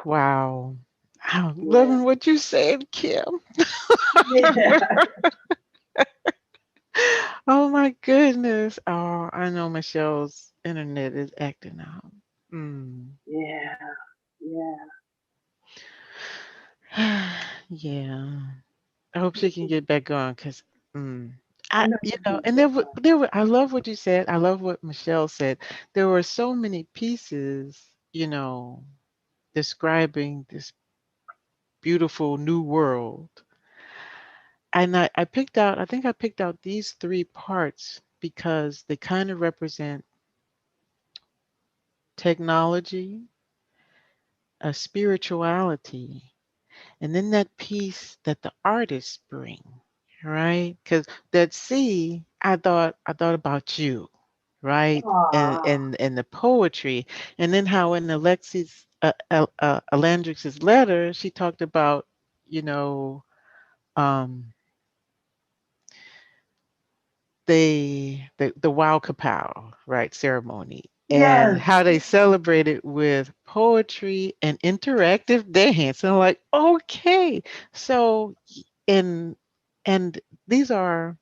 Wow. I'm loving what you said, Kim. yeah. Oh my goodness. Oh, I know Michelle's internet is acting out. Mm. Yeah. Yeah. Yeah. I hope she can get back on because mm, I I, know you you know, do. and there were, I love what you said. I love what Michelle said. There were so many pieces, describing this beautiful new world. And I picked out, I think I picked out these three parts because they kind of represent technology, a spirituality, and then that piece that the artists bring, right? Because that C, I thought about you, right? And Aw, and the poetry, and then how in Alexis Alandrix's letter, she talked about, you know, um, the Wow Kapow, right, ceremony, and yes, how they celebrate it with poetry and interactive dance. And I'm like, okay, so and and these are,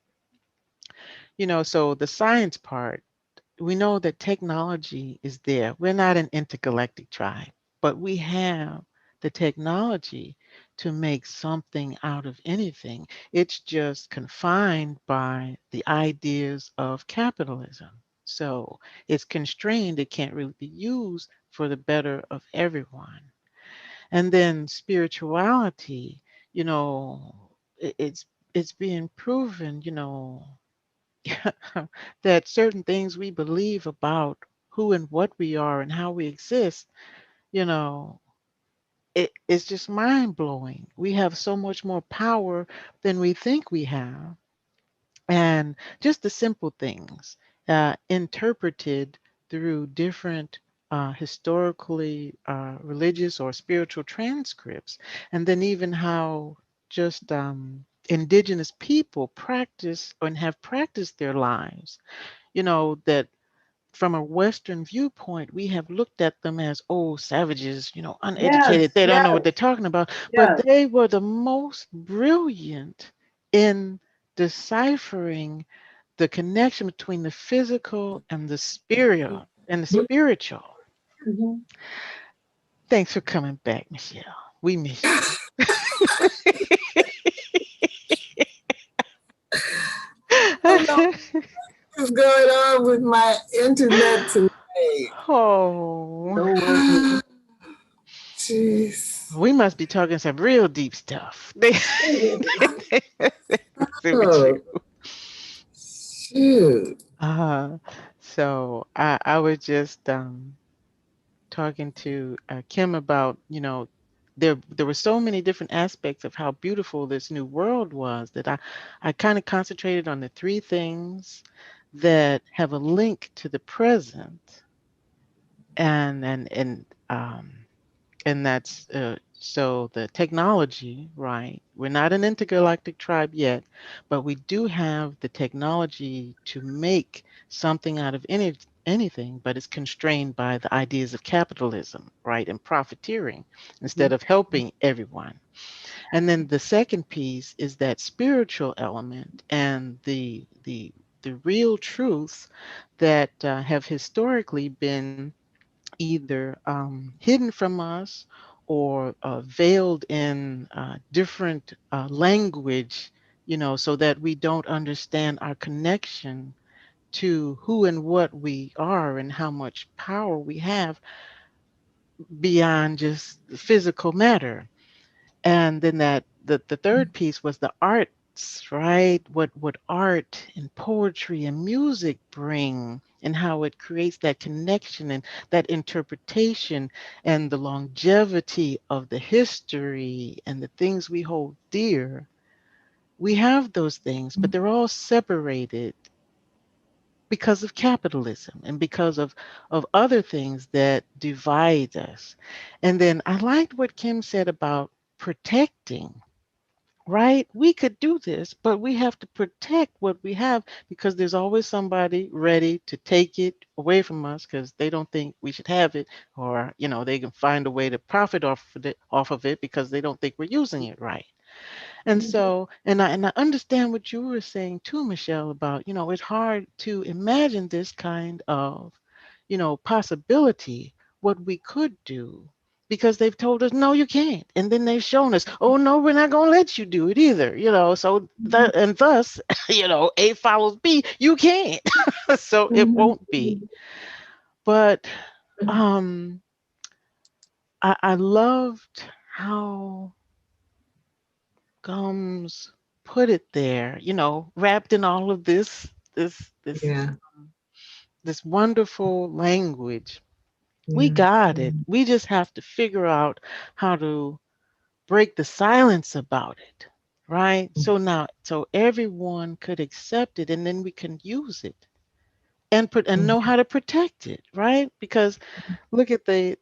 so the science part, we know that technology is there. We're not an intergalactic tribe, but we have the technology to make something out of anything. It's just confined by the ideas of capitalism. So it's constrained, it can't really be used for the better of everyone. And then spirituality, you know, it's being proven, that certain things we believe about who and what we are and how we exist, you know, it's just mind blowing. We have so much more power than we think we have. And just the simple things interpreted through different historically religious or spiritual transcripts. And then even how just indigenous people practice and have practiced their lives, that from a Western viewpoint, we have looked at them as old savages, yes, uneducated. They don't know what yes, they're talking about. But yes. they were the most brilliant in deciphering the connection between the physical and the spirit and the spiritual. Hmm. Thanks for coming back, Michelle. We miss you. I don't know what's going on with my internet tonight. Oh, No worries. Jeez. we must be talking some real deep stuff. Sit with you. Oh, shoot. Uh, so I was just talking to Kim about, there were so many different aspects of how beautiful this new world was that I kind of concentrated on the three things that have a link to the present, and and that's so the technology, right? We're not an intergalactic tribe yet, but we do have the technology to make something out of anything, but it's constrained by the ideas of capitalism, right, and profiteering instead of helping everyone. And then the second piece is that spiritual element and the real truths that have historically been either hidden from us or veiled in different language, so that we don't understand our connection to who and what we are and how much power we have beyond just the physical matter. And then the third piece was the arts, right? What art and poetry and music bring and how it creates that connection and that interpretation and the longevity of the history and the things we hold dear. We have those things, but they're all separated because of capitalism and because of other things that divide us. And then I liked what Kim said about protecting, right? We could do this, but we have to protect what we have because there's always somebody ready to take it away from us because they don't think we should have it, or they can find a way to profit off of it because they don't think we're using it right. And so, and I understand what you were saying too, Michelle, about, it's hard to imagine this kind of, possibility, what we could do, because they've told us, no, you can't. And then they've shown us, oh, no, we're not going to let you do it either. So that, and thus, A follows B, you can't. So it won't be. But I loved how Gumbs put it there, wrapped in all of this Yeah. this wonderful language. We Yeah. got it. We just have to figure out how to break the silence about it, right? So everyone could accept it, and then we can use it and know how to protect it, right? Because look at the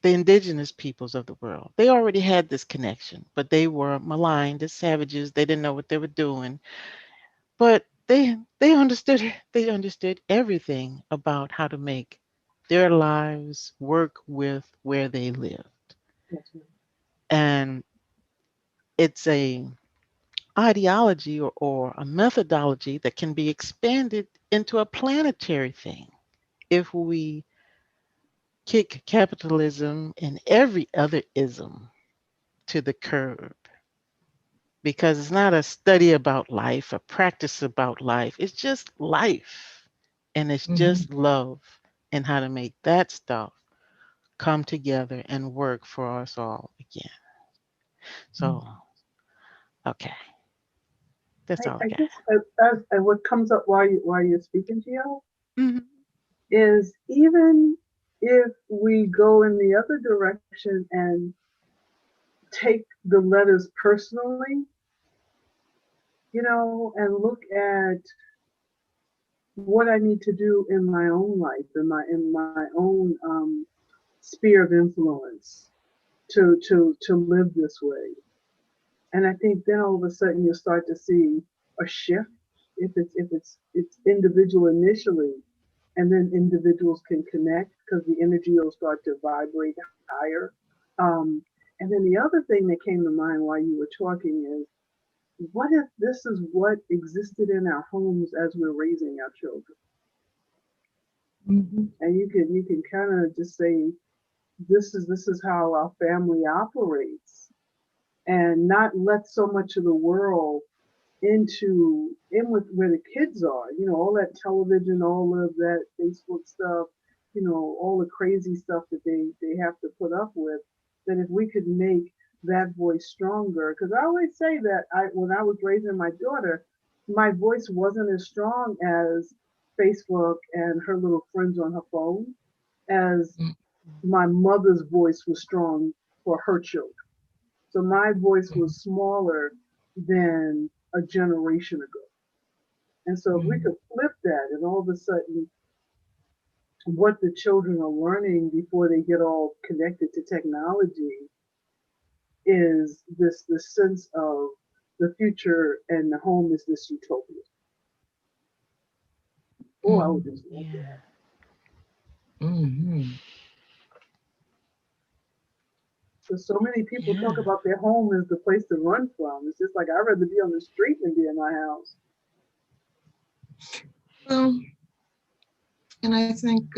indigenous peoples of the world. They already had this connection, but they were maligned as savages. They didn't know what they were doing, but they understood it. They understood everything about how to make their lives work with where they live. And it's a ideology or a methodology that can be expanded into a planetary thing if we kick capitalism and every other ism to the curb, because it's not a study about life, a practice about life. It's just life, and it's just love, and how to make that stuff come together and work for us all again. So, okay, that's all I I got. guess what comes up while you're speaking, Gio, Mhm. is even if we go in the other direction and take the letters personally, and look at what I need to do in my own life, in my own sphere of influence to live this way. And I think then all of a sudden you'll start to see a shift if it's individual initially, and then individuals can connect because the energy will start to vibrate higher. And then the other thing that came to mind while you were talking is, what if this is what existed in our homes as we're raising our children? And you can kind of just say, this is how our family operates, and not let so much of the world in with where the kids are. All that television, all of that Facebook stuff, all the crazy stuff that they have to put up with. That if we could make that voice stronger, because I always say that when I was raising my daughter, my voice wasn't as strong as Facebook and her little friends on her phone, as my mother's voice was strong for her children. So my voice was smaller than a generation ago. And so if we could flip that, and all of a sudden what the children are learning before they get all connected to technology is this sense of the future, and the home is this utopia. Oh, I would just love Yeah. that. So many people talk Yeah. about their home as the place to run from. It's just like, I'd rather be on the street than be in my house. Well, and I think,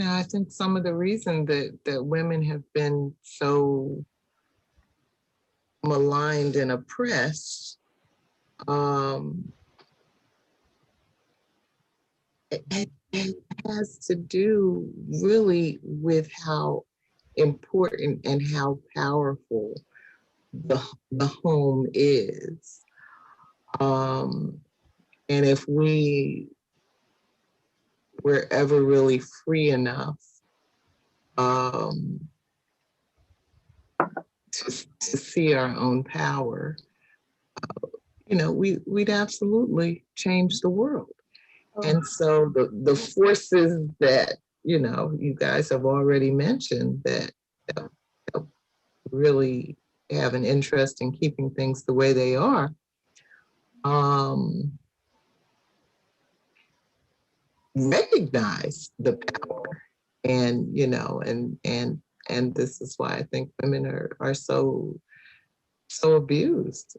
I think some of the reason that women have been so maligned and oppressed, it has to do really with how important and how powerful the home is. And if we were ever really free enough um, to see our own power, we'd absolutely change the world. And so the forces that, you guys have already mentioned that really have an interest in keeping things the way they are, recognize the power. And, and this is why I think women are so abused,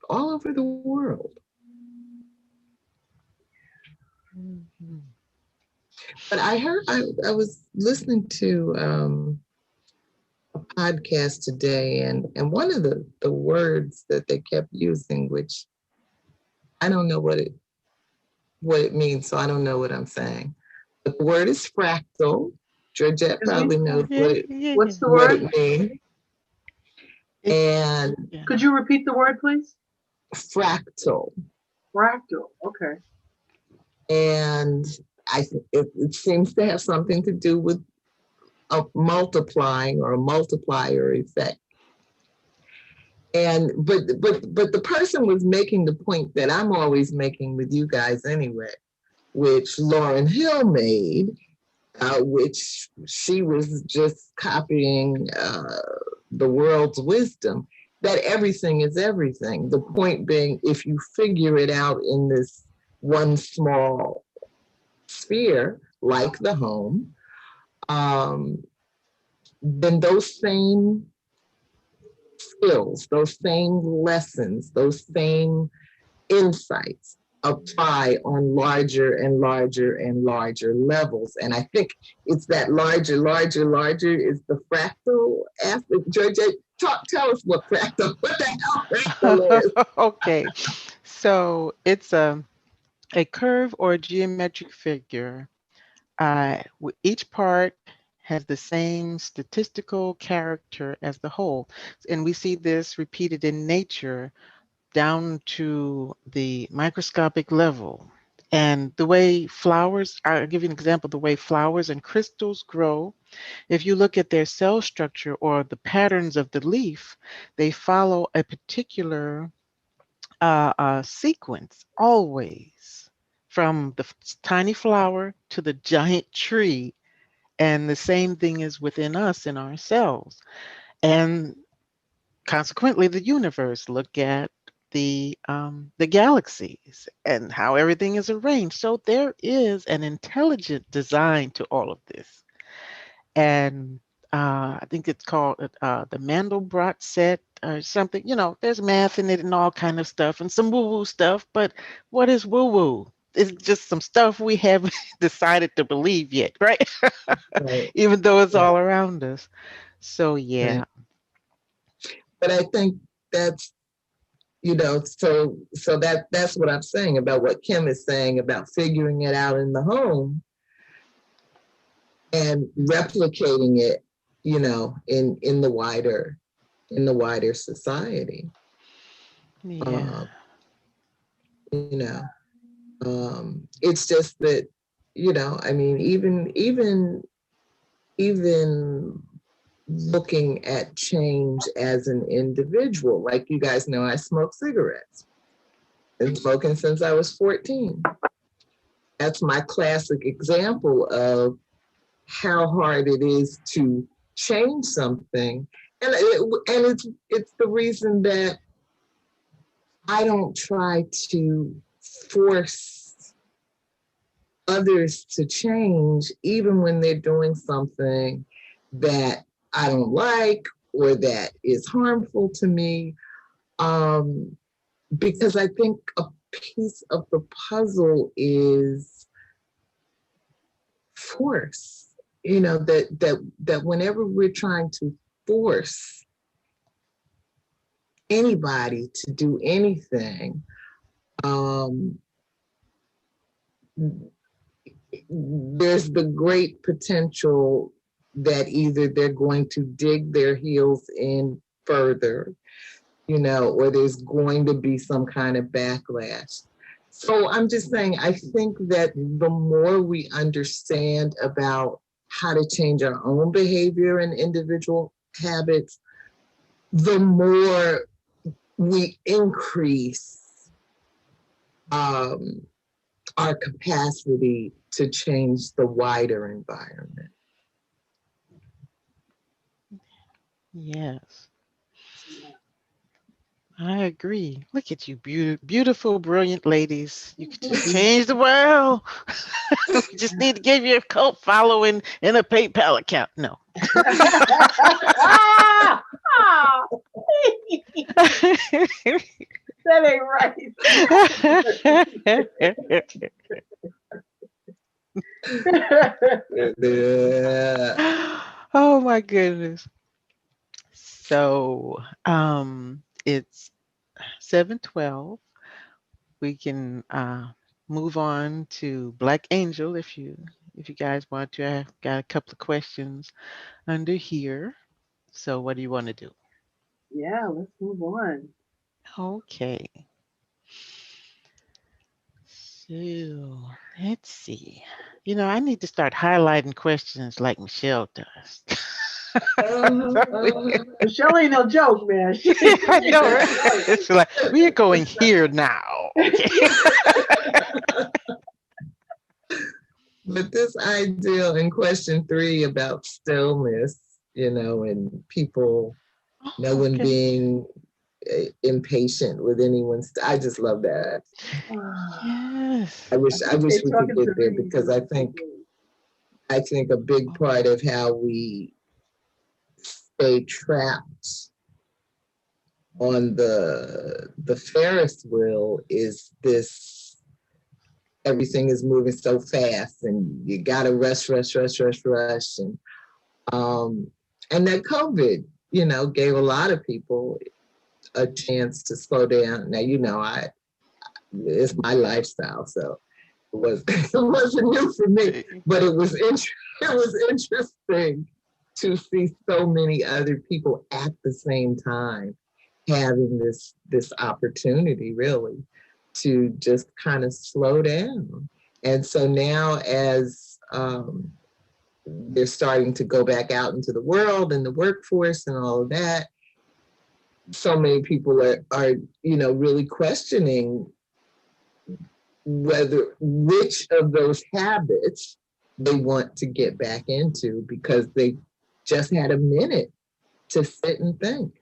all over the world. But I was listening to a podcast today, and one of the words that they kept using, which I don't know what it means, so I don't know what I'm saying. But the word is fractal. Georgette probably knows What's the what word? it means. And Could you repeat the word, please? fractal. Fractal. Okay. And it seems to have something to do with a multiplying or a multiplier effect. And but the person was making the point that I'm always making with you guys anyway, which Lauryn Hill made, which she was just copying the world's wisdom, that everything is everything. The point being, if you figure it out in this one small sphere, like the home, then those same skills, those same lessons, those same insights apply on larger and larger and larger levels. And I think it's that larger is the fractal aspect. Georgette, tell us what the hell fractal is. Okay, so it's a curve or a geometric figure. Each part has the same statistical character as the whole. And we see this repeated in nature down to the microscopic level. And the way flowers, I'll give you an example, the way flowers and crystals grow. If you look at their cell structure or the patterns of the leaf, they follow a particular sequence always, from the tiny flower to the giant tree. And the same thing is within us in ourselves. And consequently, the universe. Look at the galaxies and how everything is arranged. So there is an intelligent design to all of this. And I think it's called the Mandelbrot set or something. You know, there's math in it and all kind of stuff and some woo-woo stuff. But what is woo-woo? It's just some stuff we haven't decided to believe yet, right? Right. Even though it's all around us. So yeah. Right. But I think that's, so that's what I'm saying about what Kim is saying about figuring it out in the home and replicating it, in the wider society. Yeah. It's just that, I mean, even looking at change as an individual, like you guys know, I smoke cigarettes. Been smoking since I was 14. That's my classic example of how hard it is to change something. And it's the reason that I don't try to force others to change, even when they're doing something that I don't like or that is harmful to me. Because I think a piece of the puzzle is force. That whenever we're trying to force anybody to do anything, there's the great potential that either they're going to dig their heels in further, or there's going to be some kind of backlash. So I'm just saying, I think that the more we understand about how to change our own behavior and individual habits, the more we increase our capacity to change the wider environment. Yes. I agree. Look at you, beautiful, brilliant ladies. You could just change the world. You just need to give you a cult following and a PayPal account. No. That ain't right. Oh my goodness. So it's 7:12. We can move on to Black Angel if you guys want to. I've got a couple of questions under here. So what do you want to do? Yeah, let's move on. Okay. So let's see. I need to start highlighting questions like Michelle does. Michelle ain't no joke, man. She I ain't know, no right? joke. It's like we're going here now. Okay. But this ideal in question 3 about stillness, and people, no Oh, one okay. being impatient with anyone. I just love that. Yes. I I wish think they're we could talking to get there me. because I think a big part of how we stay trapped on the Ferris wheel is this: everything is moving so fast and you gotta rush, and that COVID, gave a lot of people a chance to slow down. Now, it's my lifestyle, so it wasn't new for me, but it was interesting to see so many other people at the same time having this opportunity, really, to just kind of slow down. And so now, as they're starting to go back out into the world and the workforce and all of that, so many people are really questioning which of those habits they want to get back into, because they just had a minute to sit and think.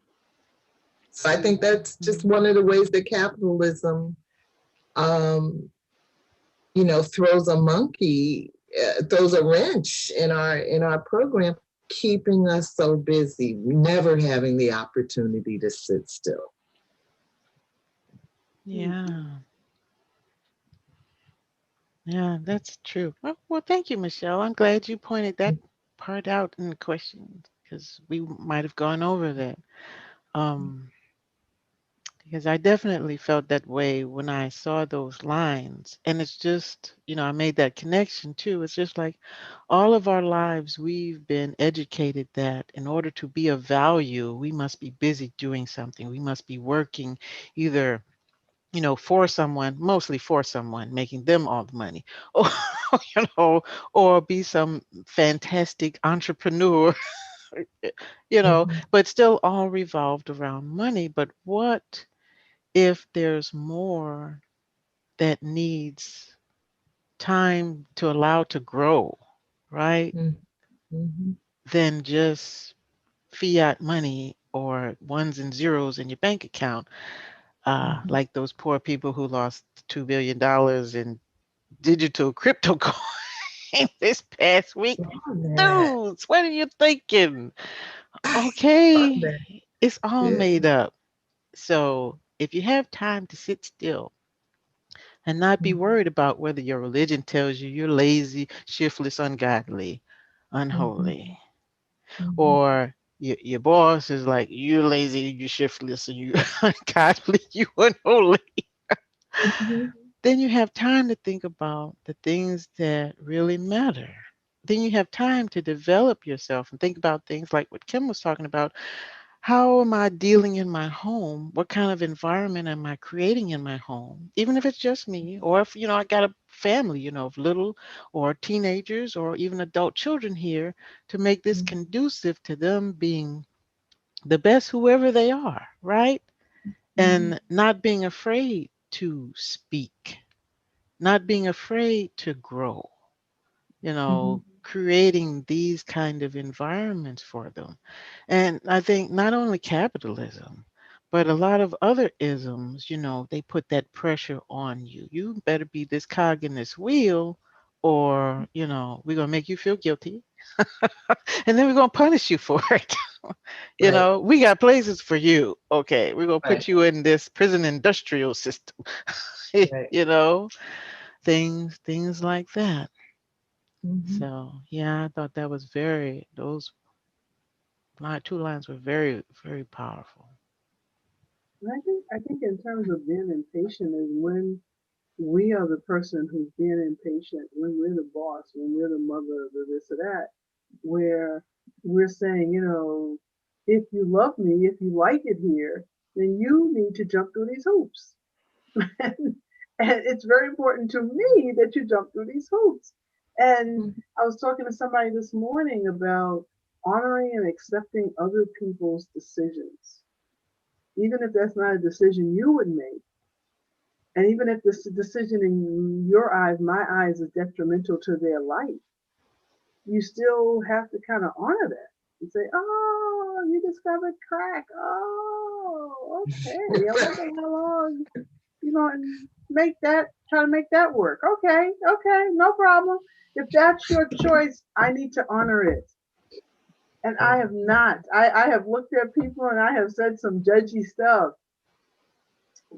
So I think that's just one of the ways that capitalism, throws a wrench in our program, keeping us so busy, never having the opportunity to sit still. Yeah. Yeah, that's true. Well, thank you, Michelle. I'm glad you pointed that part out in the question because we might have gone over that. Because I definitely felt that way when I saw those lines. And it's just, I made that connection too. It's just like all of our lives, we've been educated that in order to be of value, we must be busy doing something. We must be working either for someone, mostly for someone, making them all the money, or or be some fantastic entrepreneur, but still all revolved around money. But what if there's more that needs time to allow to grow, right? Mm-hmm. Than just fiat money or ones and zeros in your bank account, like those poor people who lost $2 billion in digital crypto coin this past week. Dudes, what are you thinking? Okay, it's all made up. So if you have time to sit still and not be worried about whether your religion tells you you're lazy, shiftless, ungodly, unholy, or your boss is like, you're lazy, you're shiftless, and you ungodly, you unholy, then you have time to think about the things that really matter. Then you have time to develop yourself and think about things like what Kim was talking about. How am I dealing in my home? What kind of environment am I creating in my home? Even if it's just me, or if, I got a family, of little or teenagers or even adult children here, to make this conducive to them being the best, whoever they are, right? And not being afraid to speak, not being afraid to grow, creating these kind of environments for them. And I think not only capitalism, but a lot of other isms, they put that pressure on you. You better be this cog in this wheel, or, we're going to make you feel guilty. And then we're going to punish you for it. We got places for you. Okay, we're going to put you in this prison industrial system. Things like that. Mhm. So yeah, I thought that was those two lines were very, very powerful. And I think in terms of being impatient is when we are the person who's being impatient, when we're the boss, when we're the mother, the this or that, where we're saying, you know, if you love me, if you like it here, then you need to jump through these hoops. and it's very important to me that you jump through these hoops. And Mhm. I was talking to somebody this morning about honoring and accepting other people's decisions, even if that's not a decision you would make. And even if this decision in your eyes, my eyes, is detrimental to their life, you still have to kind of honor that and say, oh, you discovered crack. Oh, okay. I wonder how long you know, try to make that work. Okay, okay, no problem. If that's your choice, I need to honor it. And I have not. I have looked at people and I have said some judgy stuff.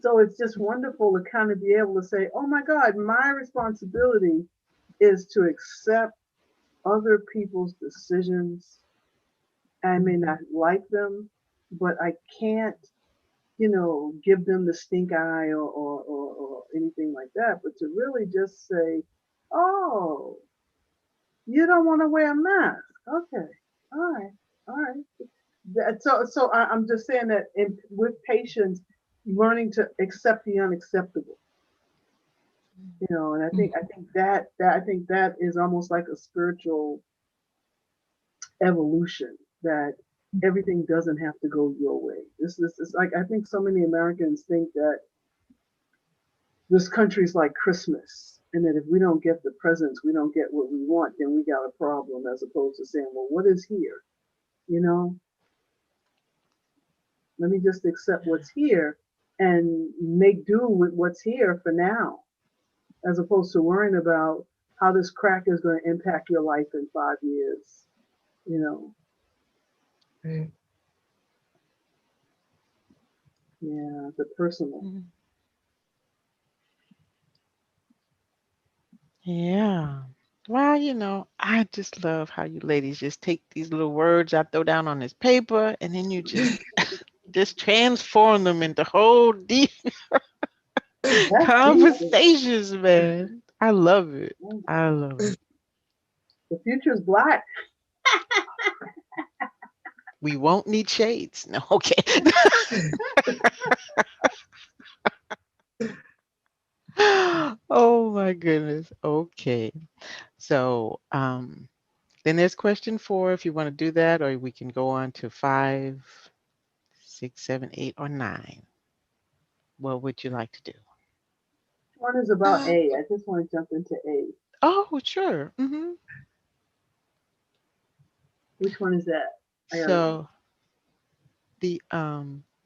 So it's just wonderful to kind of be able to say, oh my God, my responsibility is to accept other people's decisions. I may not like them, but I can't, give them the stink eye or anything like that, but to really just say, oh, you don't want to wear a mask. Okay. All right. All right. I'm just saying that with patience, learning to accept the unacceptable, and I think that is almost like a spiritual evolution that everything doesn't have to go your way. This is like I think so many Americans think that this country's like Christmas, and that if we don't get the presents, we don't get what we want, then we got a problem, as opposed to saying, well, what is here? You know, let me just accept what's here and make do with what's here for now, as opposed to worrying about how this crack is going to impact your life in 5 years. You know, Right. yeah, the personal. Mhm. Yeah. Well, I just love how you ladies just take these little words I throw down on this paper and then you just transform them into whole deep That's decent. conversations, man. I love it. I love it. The future's black. We won't need shades. No, okay. Oh my goodness. Okay. So, then there's question 4 if you want to do that, or we can go on to 5, 6, 7, 8, or 9. What would you like to do? One is about Uh, A. I just want to jump into A. Oh, sure. Which one is that? I gotta look. So the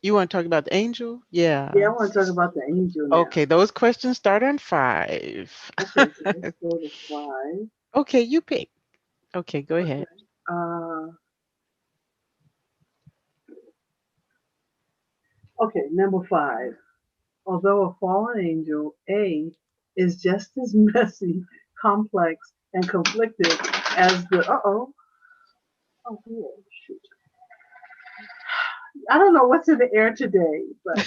you want to talk about the angel? Yeah, Yeah. I want to talk about the angel now. Okay, those questions start on 5. Okay, so let's go to 5. Okay, you pick. Okay, go ahead. Okay. Okay, number 5. Although a fallen angel, A is just as messy, complex, and conflicted as the oh here, shoot. I don't know what's in the air today, but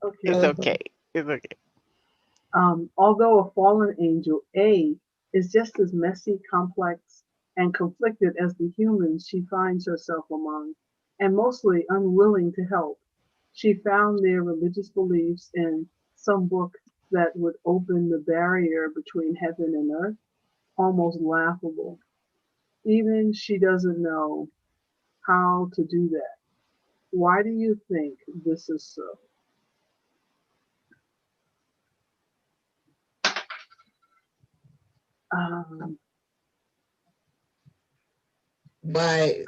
okay. It's uh-huh. okay. It's okay. Although a fallen angel, A is just as messy, complex, and conflicted as the humans she finds herself among, and mostly unwilling to help. She found their religious beliefs in some book that would open the barrier between heaven and earth almost laughable. Even she doesn't know how to do that. Why do you think this is so? Um, Why?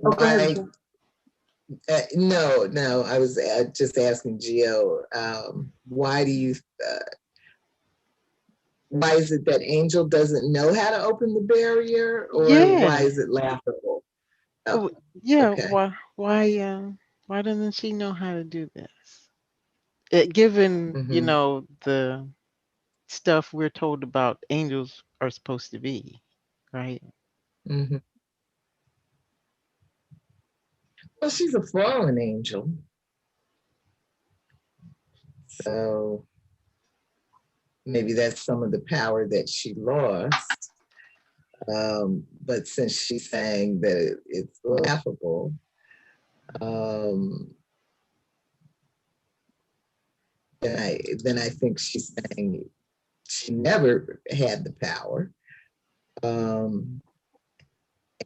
oh, go ahead. Why? No. I was just asking Gio. Why do you? Why is it that Angel doesn't know how to open the barrier, or why Yeah. is it laughable? Oh, Oh, yeah. okay. Why doesn't she know how to do this? Given, Mm-hmm. the stuff we're told about angels are supposed to be, right? Mm-hmm. Well, she's a fallen angel. So maybe that's some of the power that she lost. But since she's saying that it's laughable, then I think she's saying she never had the power.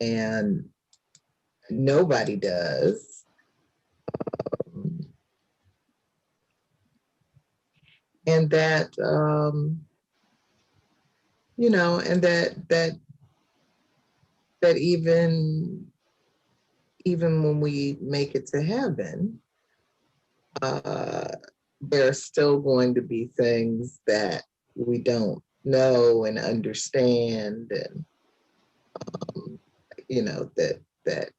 And nobody does. And that, you know, and that even when we make it to heaven, there are still going to be things that we don't know and understand, and you know, that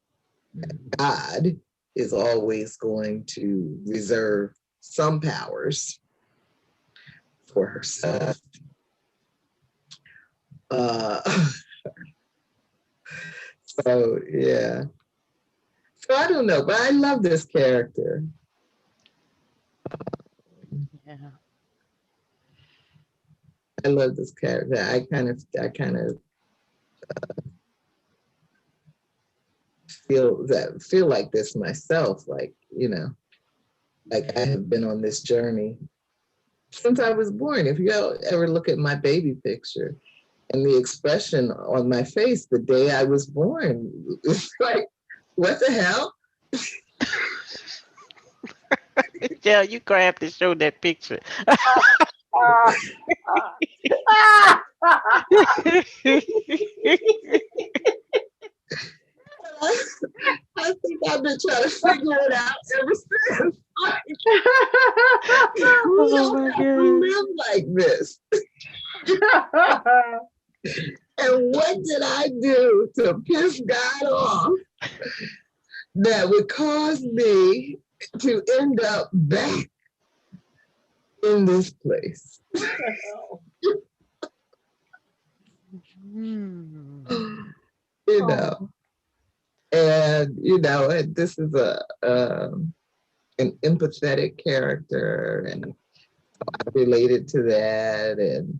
God is always going to reserve some powers for herself. So yeah. So I don't know, but I love this character. Yeah. I love this character. I kind of feel like this myself. Like, you know, like I have been on this journey since I was born. If you ever look at my baby picture and the expression on my face the day I was born, it's like, what the hell? Yeah, you gonna have to show that picture. I think I've been trying to figure it out ever since. We don't have to live like this. And what did I do to piss God off that would cause me to end up back in this place? You know, and you know, and this is an empathetic character, and I related to that, and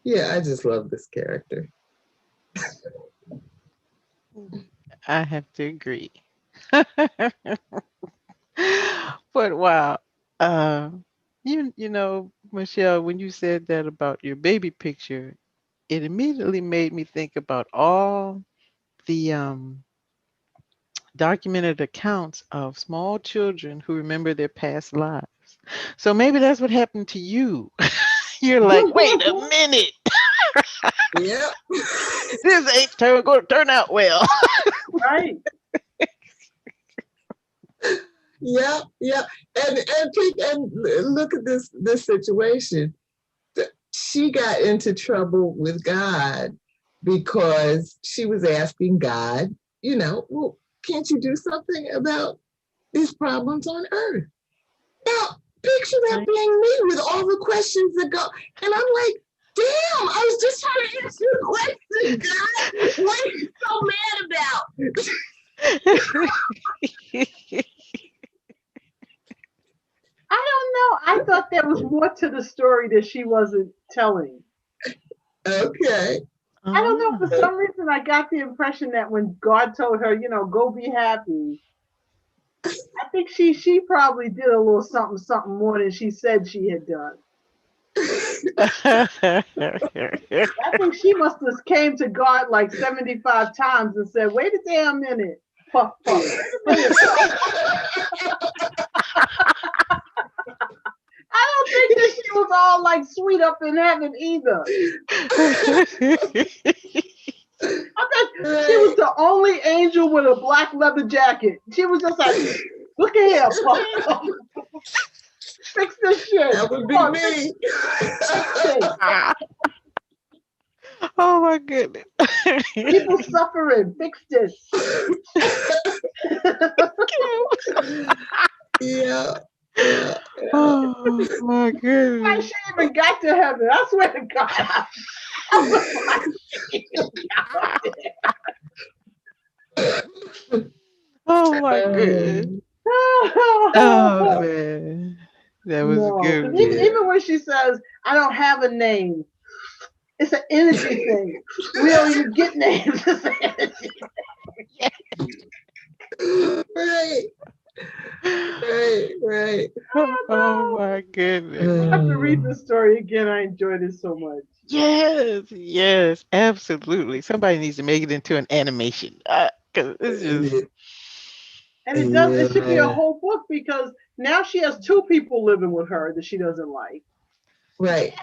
yeah, I just love this character. I have to agree. But wow, you know, Michelle, when you said that about your baby picture, it immediately made me think about all the documented accounts of small children who remember their past lives. So maybe that's what happened to you. You're like, wait a minute, Yeah. this ain't going to turn out well. Right. Yeah, yeah, and look at this situation. She got into trouble with God because she was asking God, you know, well, can't you do something about these problems on Earth? Now, picture that being me with all the questions that go, and I'm like, damn, I was just trying to answer your question, God. What are you so mad about? I don't know. I thought there was more to the story that she wasn't telling. Okay. I don't know. For some reason, I got the impression that when God told her, you know, go be happy, I think she probably did a little something more than she said she had done. I think she must have came to God like 75 times and said, wait a damn minute. Puff, puff. Wait a minute. I don't think that she was all like sweet up in heaven either. I bet she was the only angel with a black leather jacket. She was just like, look at here, Puff. Fix this shit. That would be me. Oh my goodness. People suffering. Fix this. Yeah. Oh my goodness. She even got to heaven. I swear to God. Oh my goodness. Oh man. That was a No, good because one. even when she says, I don't have a name, it's an energy thing. We don't even get names. It's an energy. Right. Right. Oh my goodness. I have to read this story again. I enjoyed it so much. Yes, absolutely. Somebody needs to make it into an animation. 'Cause it's just And it should be a whole book because now she has two people living with her that she doesn't like. Right.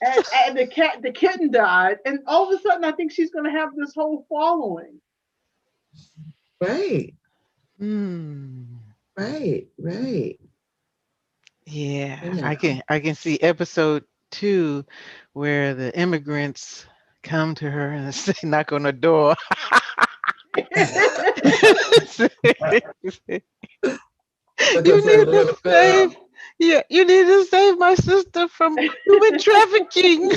And the kitten died, and all of a sudden I think she's gonna have this whole following. Right. Hmm. Right. Yeah, I can see episode 2 where the immigrants come to her and say, knock on the door. You need to save my sister from human trafficking.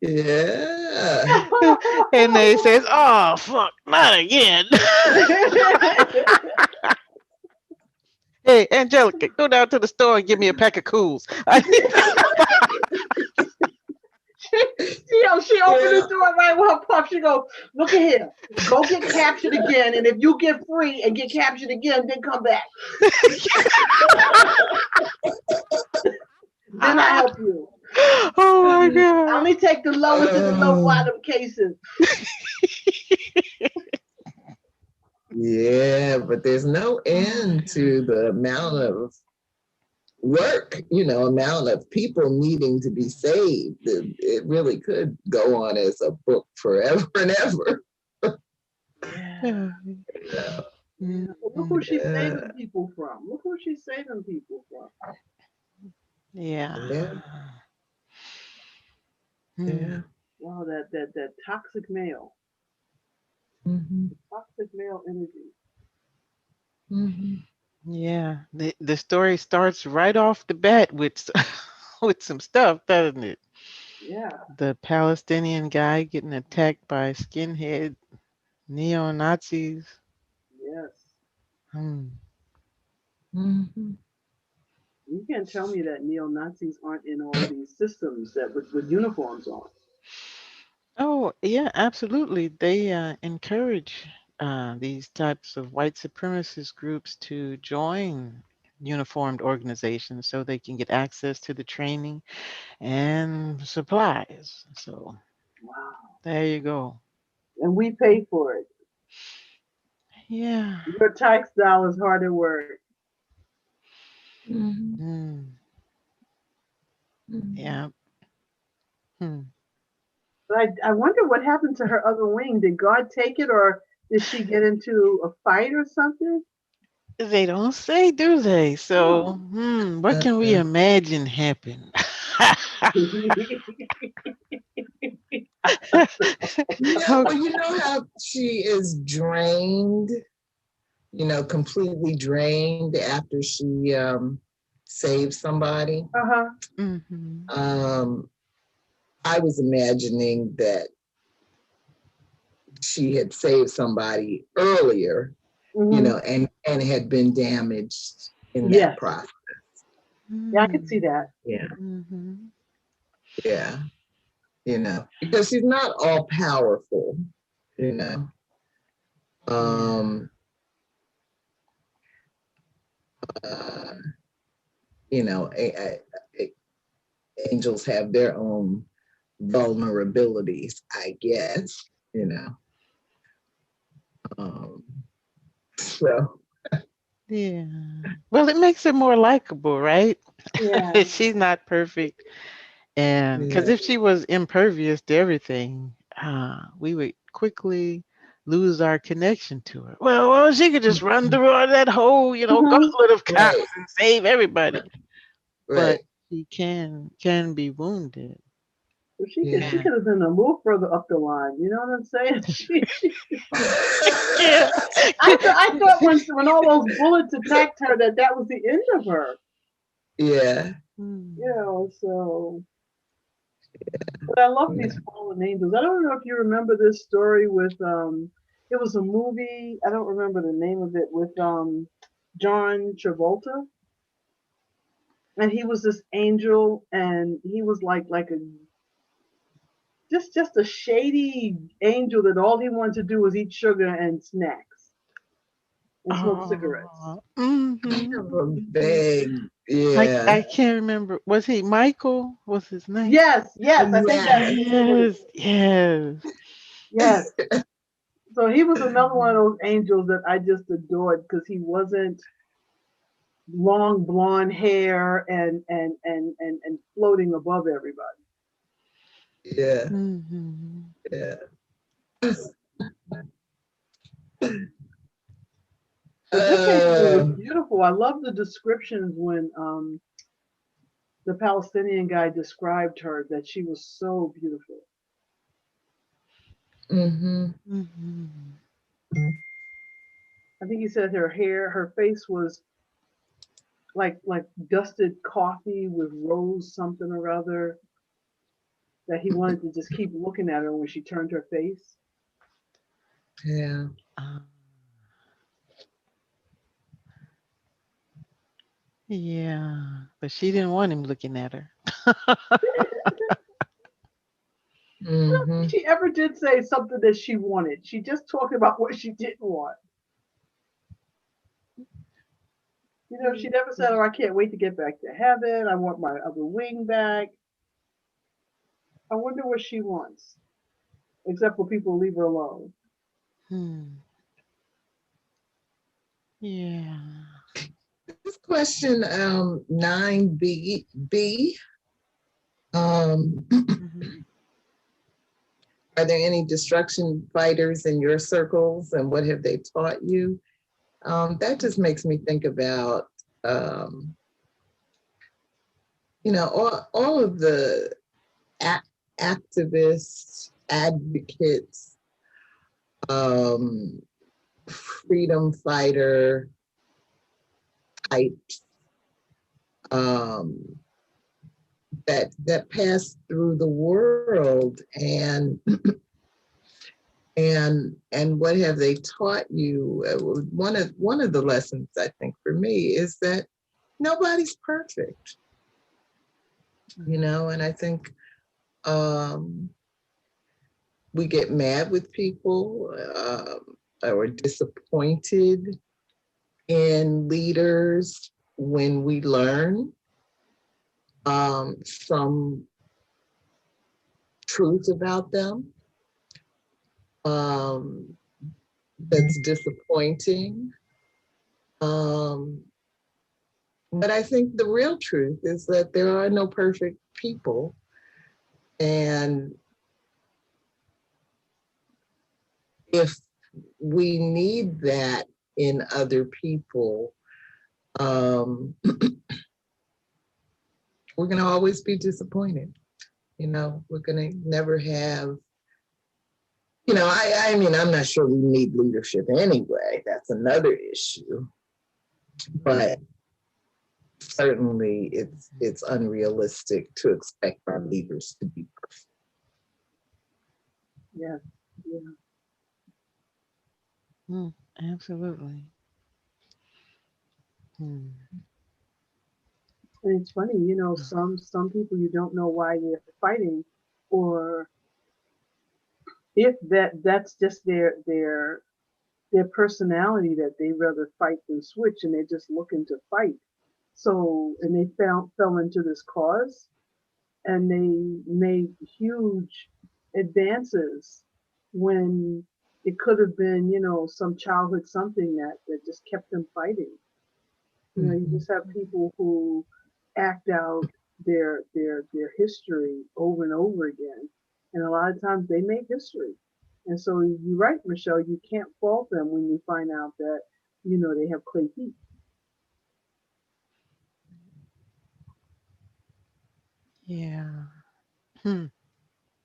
Yeah. And they says, oh fuck, not again. Hey, Angelica, go down to the store and give me a pack of Cools. She opened the door right with her pup. She goes, look at here. Go get captured again. And if you get free and get captured again, then come back. Then I help you. Oh my God. I only take the lowest and the low bottom cases. Yeah, but there's no end to the amount of work, amount of people needing to be saved. It really could go on as a book forever and ever. Yeah. Look who she's saving people from. Look who she's saving people from. Yeah. Wow, that toxic male. Mm-hmm. Toxic male energy. Mm-hmm. Yeah. The story starts right off the bat with with some stuff, doesn't it? Yeah. The Palestinian guy getting attacked by skinhead neo-Nazis. Yes. Mm-hmm. You can't tell me that neo-Nazis aren't in all of these systems that with uniforms on. Oh, yeah, absolutely. They encourage these types of white supremacist groups to join uniformed organizations so they can get access to the training and supplies. So, wow. There you go. And we pay for it. Yeah. Your tax dollars hard at work. Mm-hmm. Yeah. But I wonder what happened to her other wing. Did God take it, or did she get into a fight or something? They don't say, do they? So, what can we imagine happened? You know how she is drained, completely drained after she saved somebody. I was imagining that she had saved somebody earlier, and had been damaged in that process. Yeah, I could see that. Yeah. Yeah. Because she's not all powerful, angels have their own vulnerabilities, I guess, so. Yeah. Well, it makes her more likable, right? Yeah. She's not perfect. And because if she was impervious to everything, we would quickly lose our connection to her. Well, she could just run through all that whole, gauntlet of cops and save everybody. But she can be wounded. Well, she could have been a little further up the line. You know what I'm saying? I thought when all those bullets attacked her that was the end of her. Yeah. So But I love these fallen angels. I don't know if you remember this story with it was a movie, I don't remember the name of it, with John Travolta. And he was this angel, and he was like a just a shady angel that all he wanted to do was eat sugar and snacks and smoke cigarettes. Mm-hmm. Kind of a vague, I yeah. can't remember. Was he Michael? Was his name? Yes, I think Yeah. that's what it Yes, is. yes. Yes. So he was another one of those angels that I just adored because he wasn't long blonde hair and floating above everybody. Yeah. Mm-hmm. Yeah. But this angel was Uh, beautiful. I love the descriptions when the Palestinian guy described her, that she was so beautiful. mm-hmm. Mm-hmm. I think he said her face was like dusted coffee with rose something or other, that he wanted to just keep looking at her when she turned her face. Yeah. Uh, yeah, but she didn't want him looking at her. I don't Mm-hmm. think she ever did say something that she wanted. She just talked about what she didn't want. You know, she never said, "Oh, I can't wait to get back to heaven. I want my other wing back." I wonder what she wants, except for people to leave her alone. Hmm. Yeah. This question 9B. Um, Mm-hmm. are there any destruction fighters in your circles, and what have they taught you? That just makes me think about, um, all of the activists, advocates, um, freedom fighter types, um, that pass through the world, and what have they taught you? One of the lessons, I think, for me is that nobody's perfect, and I think um, we get mad with people, or disappointed in leaders when we learn some truth about them, um, that's disappointing. Um, but I think the real truth is that there are no perfect people. And if we need that in other people, um, we're going to always be disappointed. We're going to never have, I mean, I'm not sure we need leadership anyway. That's another issue. But certainly it's unrealistic to expect our leaders to be perfect. Yeah, yeah. Absolutely. Hmm. And it's funny, some people you don't know why they're fighting, or if that's just their personality, that they rather fight than switch, and they're just looking to fight. So, and they fell into this cause, and they made huge advances when it could have been, some childhood something that just kept them fighting. You Mhm. just have people who act out their history over and over again, and a lot of times they make history. And so you're right, Michelle. You can't fault them when you find out that they have clay feet. Yeah. Hmm.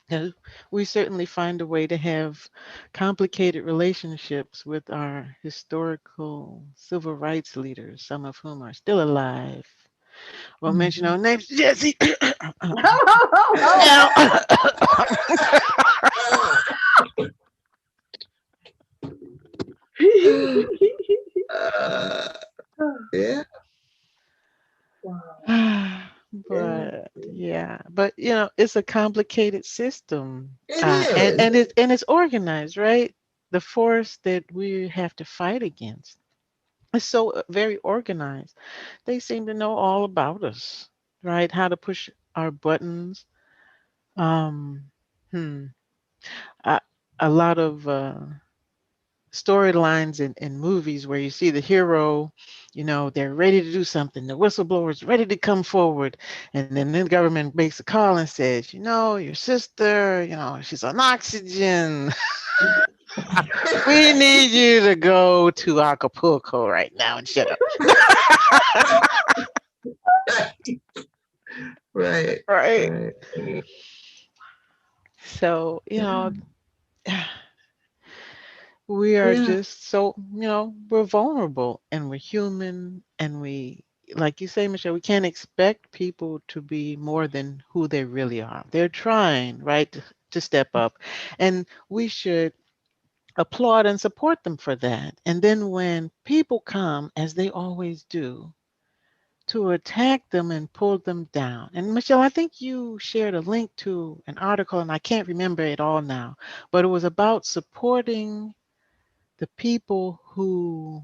Yeah, we certainly find a way to have complicated relationships with our historical civil rights leaders, some of whom are still alive. Won't mention no names. Jesse. Oh, Now, Yeah. wow. Yeah. but it's a complicated system, It and is. it's organized, right? The force that we have to fight against is so very organized. They seem to know all about us, right? How to push our buttons. Um, hmm. A, a lot of storylines in movies where you see the hero, they're ready to do something. The whistleblower's ready to come forward. And then the government makes a call and says, your sister, she's on oxygen. We need you to go to Acapulco right now and shut up. Right. Right. Right. So, we are Yeah. just so, we're vulnerable and we're human and like you say, Michelle, we can't expect people to be more than who they really are. They're trying, right, to step up, and we should applaud and support them for that. And then when people come, as they always do, to attack them and pull them down. And Michelle, I think you shared a link to an article, and I can't remember it all now, but it was about supporting the people who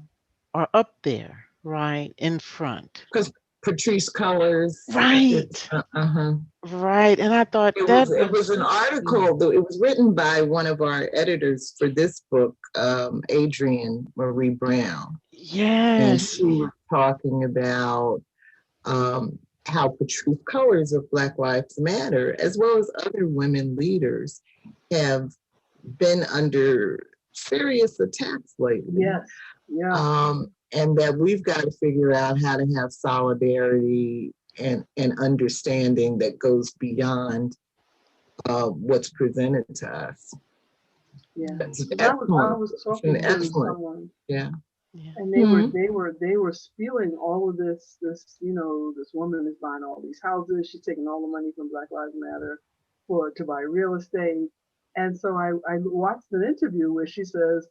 are up there, right, in front. Because Patrice Cullors, it's Right, right. And I thought that it was was, an article that it was written by one of our editors for this book, Adrienne Marie Brown, and yes, she was talking about how Patrice Cullors of Black Lives Matter, as well as other women leaders, have been under serious attacks lately. Yes. Yeah. And that we've got to figure out how to have solidarity and understanding that goes beyond what's presented to us. Yeah. That's Because I excellent. was It's talking an to excellent. someone, Yeah. yeah, and they were spewing all of this this woman is buying all these houses, she's taking all the money from Black Lives Matter to buy real estate. And so I watched an interview where she says,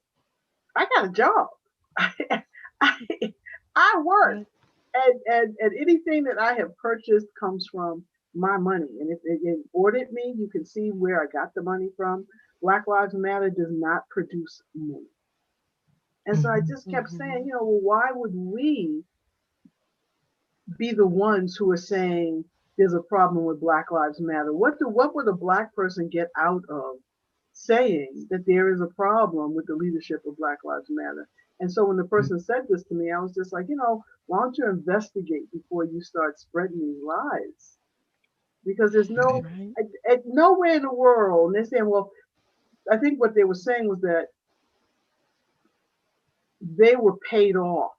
I got a job. I, I work, right. and anything that I have purchased comes from my money. And if it audit me, you can see where I got the money from. Black Lives Matter does not produce money. And so I just kept saying, Mhm. well, why would we be the ones who are saying there's a problem with Black Lives Matter? What would a black person get out of saying that there is a problem with the leadership of Black Lives Matter? And so when the person said this to me, I was just like, why don't you investigate before you start spreading these lies? Because there's Right. nowhere in the world. And they're saying, well, I think what they were saying was that they were paid off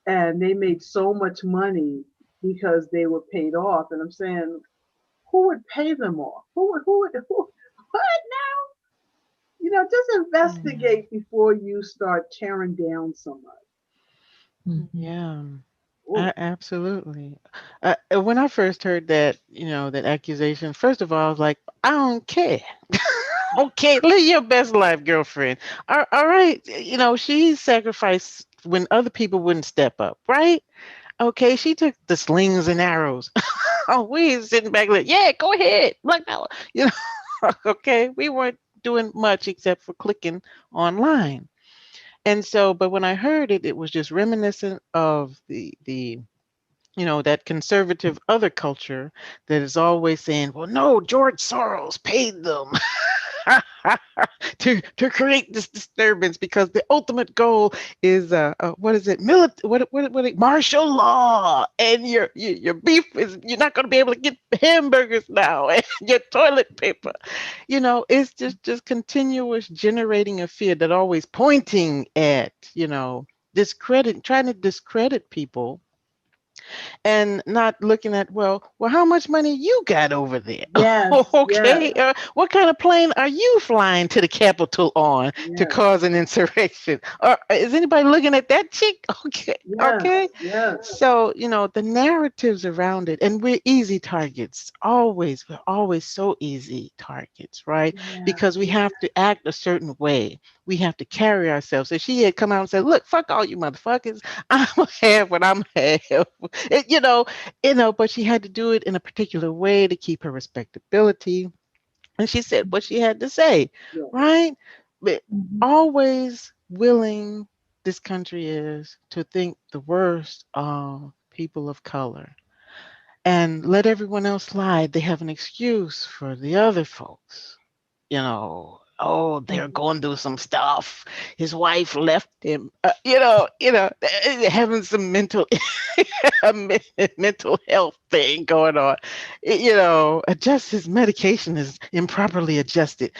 and they made so much money because they were paid off. And I'm saying, who would pay them off? What now? Just Yeah. investigate before you start tearing down somebody. Yeah. Oh, Absolutely. When I first heard that, that accusation, first of all, I was like, I don't care. Okay, live your best life, girlfriend. All right. She sacrificed when other people wouldn't step up, right? Okay, she took the slings and arrows. Oh, we sitting back like, yeah, go ahead. Like, no, okay, we weren't doing much except for clicking online. And so, but when I heard it, it was just reminiscent of the that conservative other culture that is always saying, well, no, George Soros paid them to create this disturbance because the ultimate goal is what is it, martial law, and your beef is you're not going to be able to get hamburgers now and your toilet paper. It's just continuous generating of fear that always pointing at trying to discredit people and not looking at, well, how much money you got over there? Yes, Okay. yes, What kind of plane are you flying to the Capitol on to yes, cause an insurrection? Or is anybody looking at that chick? Okay. yes, Okay. yes, So, the narratives around it, and we're easy targets. We're always so easy targets, right? yeah. Because we have to act a certain way. We have to carry ourselves. So she had come out and said, look, fuck all you motherfuckers. I'm gonna have what I'm gonna have. But she had to do it in a particular way to keep her respectability. And she said what she had to say, Yeah. right? But Mhm. always willing, this country is, to think the worst of people of color and let everyone else slide. They have an excuse for the other folks. Oh, they're going through some stuff. His wife left him. Having some mental health thing going on. Adjust his medication is improperly adjusted.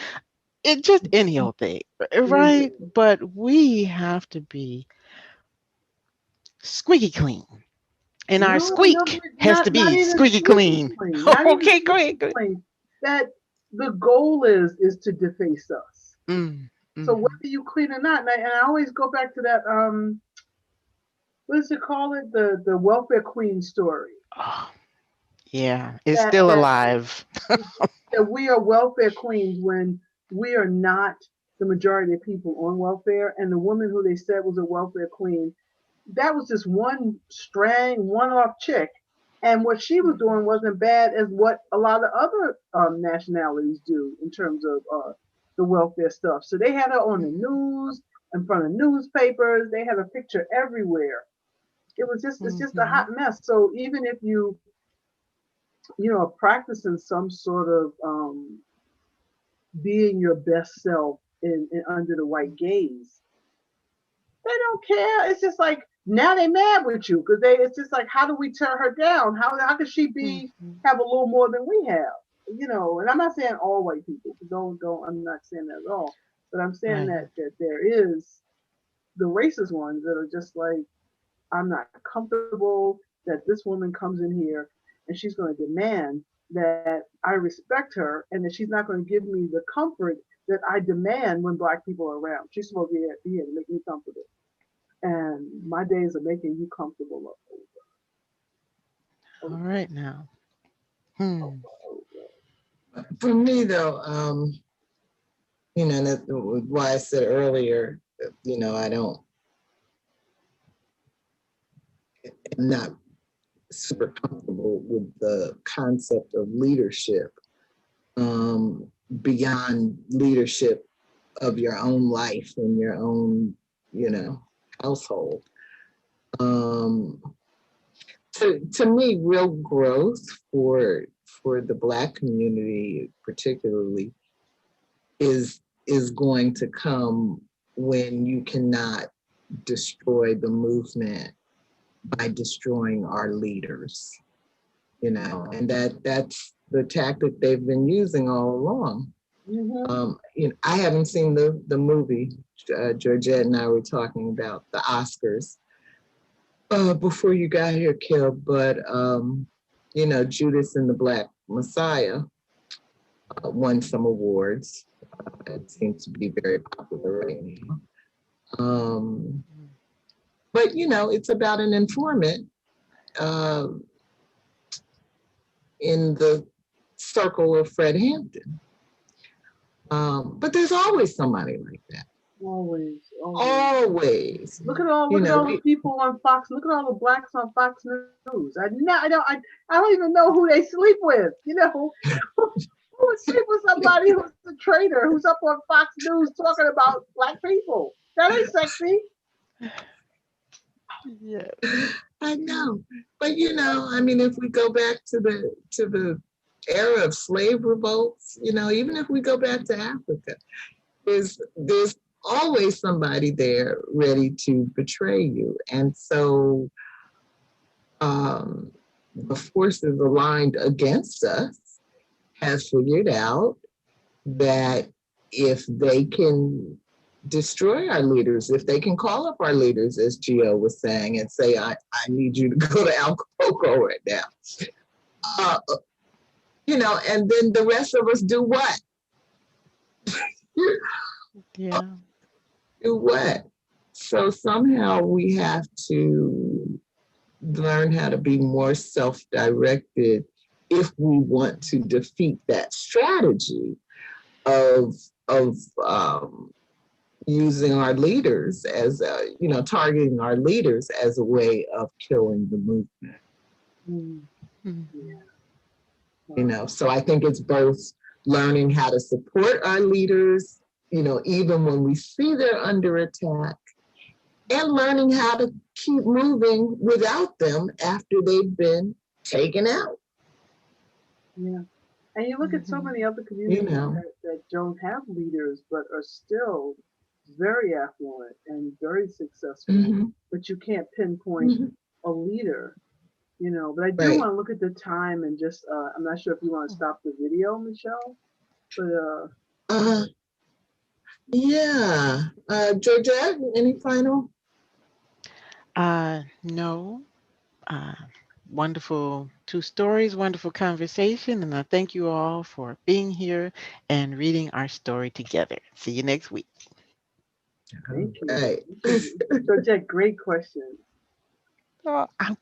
It just any old thing, right? Mhm. But we have to be squeaky clean, and our No, no, squeak has to not be even squeaky squeaky clean. clean. Not even Okay, go squeaky ahead. Go ahead. clean. That the goal is to deface us. Mm, So mhm. whether you clean or not, and I always go back to that what does it call it? The welfare queen story. Oh, yeah, it's That still that alive. that we are welfare queens when we are not the majority of people on welfare. And the woman who they said was a welfare queen, that was just one one-off chick. And what she was doing wasn't bad as what a lot of other nationalities do in terms of the welfare stuff. So they had her on the news, in front of newspapers. They had a picture everywhere. It's just a hot Mhm. mess. So even if are practicing some sort of being your best self in under the white gaze, they don't care. It's just like now they mad with you because it's just like, how do we tear her down? How could she be Mhm. have a little more than we have? And I'm not saying all white people. Don't I'm not saying that at all. But I'm saying Right. that there is the racist ones that are just like, I'm not comfortable that this woman comes in here and she's going to demand that I respect her and that she's not going to give me the comfort that I demand when black people are around. She's supposed to be here to make me comfortable. And my days of making you comfortable are All over, right now. Hmm. over. For me, though, that's why I said earlier, I don't, am not super comfortable with the concept of leadership, beyond leadership of your own life and your own, household. Um, to me, real growth for the Black community, particularly, is going to come when you cannot destroy the movement by destroying our leaders. And that's the tactic they've been using all along. Mm-hmm. I haven't seen the movie. Georgette and I were talking about the Oscars before you got here, Kel, but Judas and the Black Messiah won some awards. It seems to be very popular right now. But it's about an informant uh, in the circle of Fred Hampton. But there's always somebody like that. Always, always. Always. Look at all the people on Fox. Look at all the blacks on Fox News. I don't even know who they sleep with. Who would sleep with somebody who's a traitor, who's up on Fox News talking about black people? That ain't sexy. Yeah. I know. But if we go back to the era of slave revolts, even if we go back to Africa, there's always somebody there ready to betray you. And so the forces aligned against us have figured out that if they can destroy our leaders, if they can call up our leaders, as Gio was saying, and say, I need you to go to Acapulco right now. And then the rest of us do what? Yeah. Do what? So somehow we have to learn how to be more self-directed if we want to defeat that strategy of using our leaders as targeting our leaders as a way of killing the movement. So I think it's both learning how to support our leaders, even when we see they're under attack, and learning how to keep moving without them after they've been taken out. Yeah. And you look at so many other communities that don't have leaders, but are still very affluent and very successful, but you can't pinpoint a leader, But I do want to look at the time and just, I'm not sure if you want to stop the video, Michelle, but yeah. Georgette, any final? No. Wonderful 2 stories, wonderful conversation, and I thank you all for being here and reading our story together. See you next week. Thank you. Georgette, great question. Oh, I'm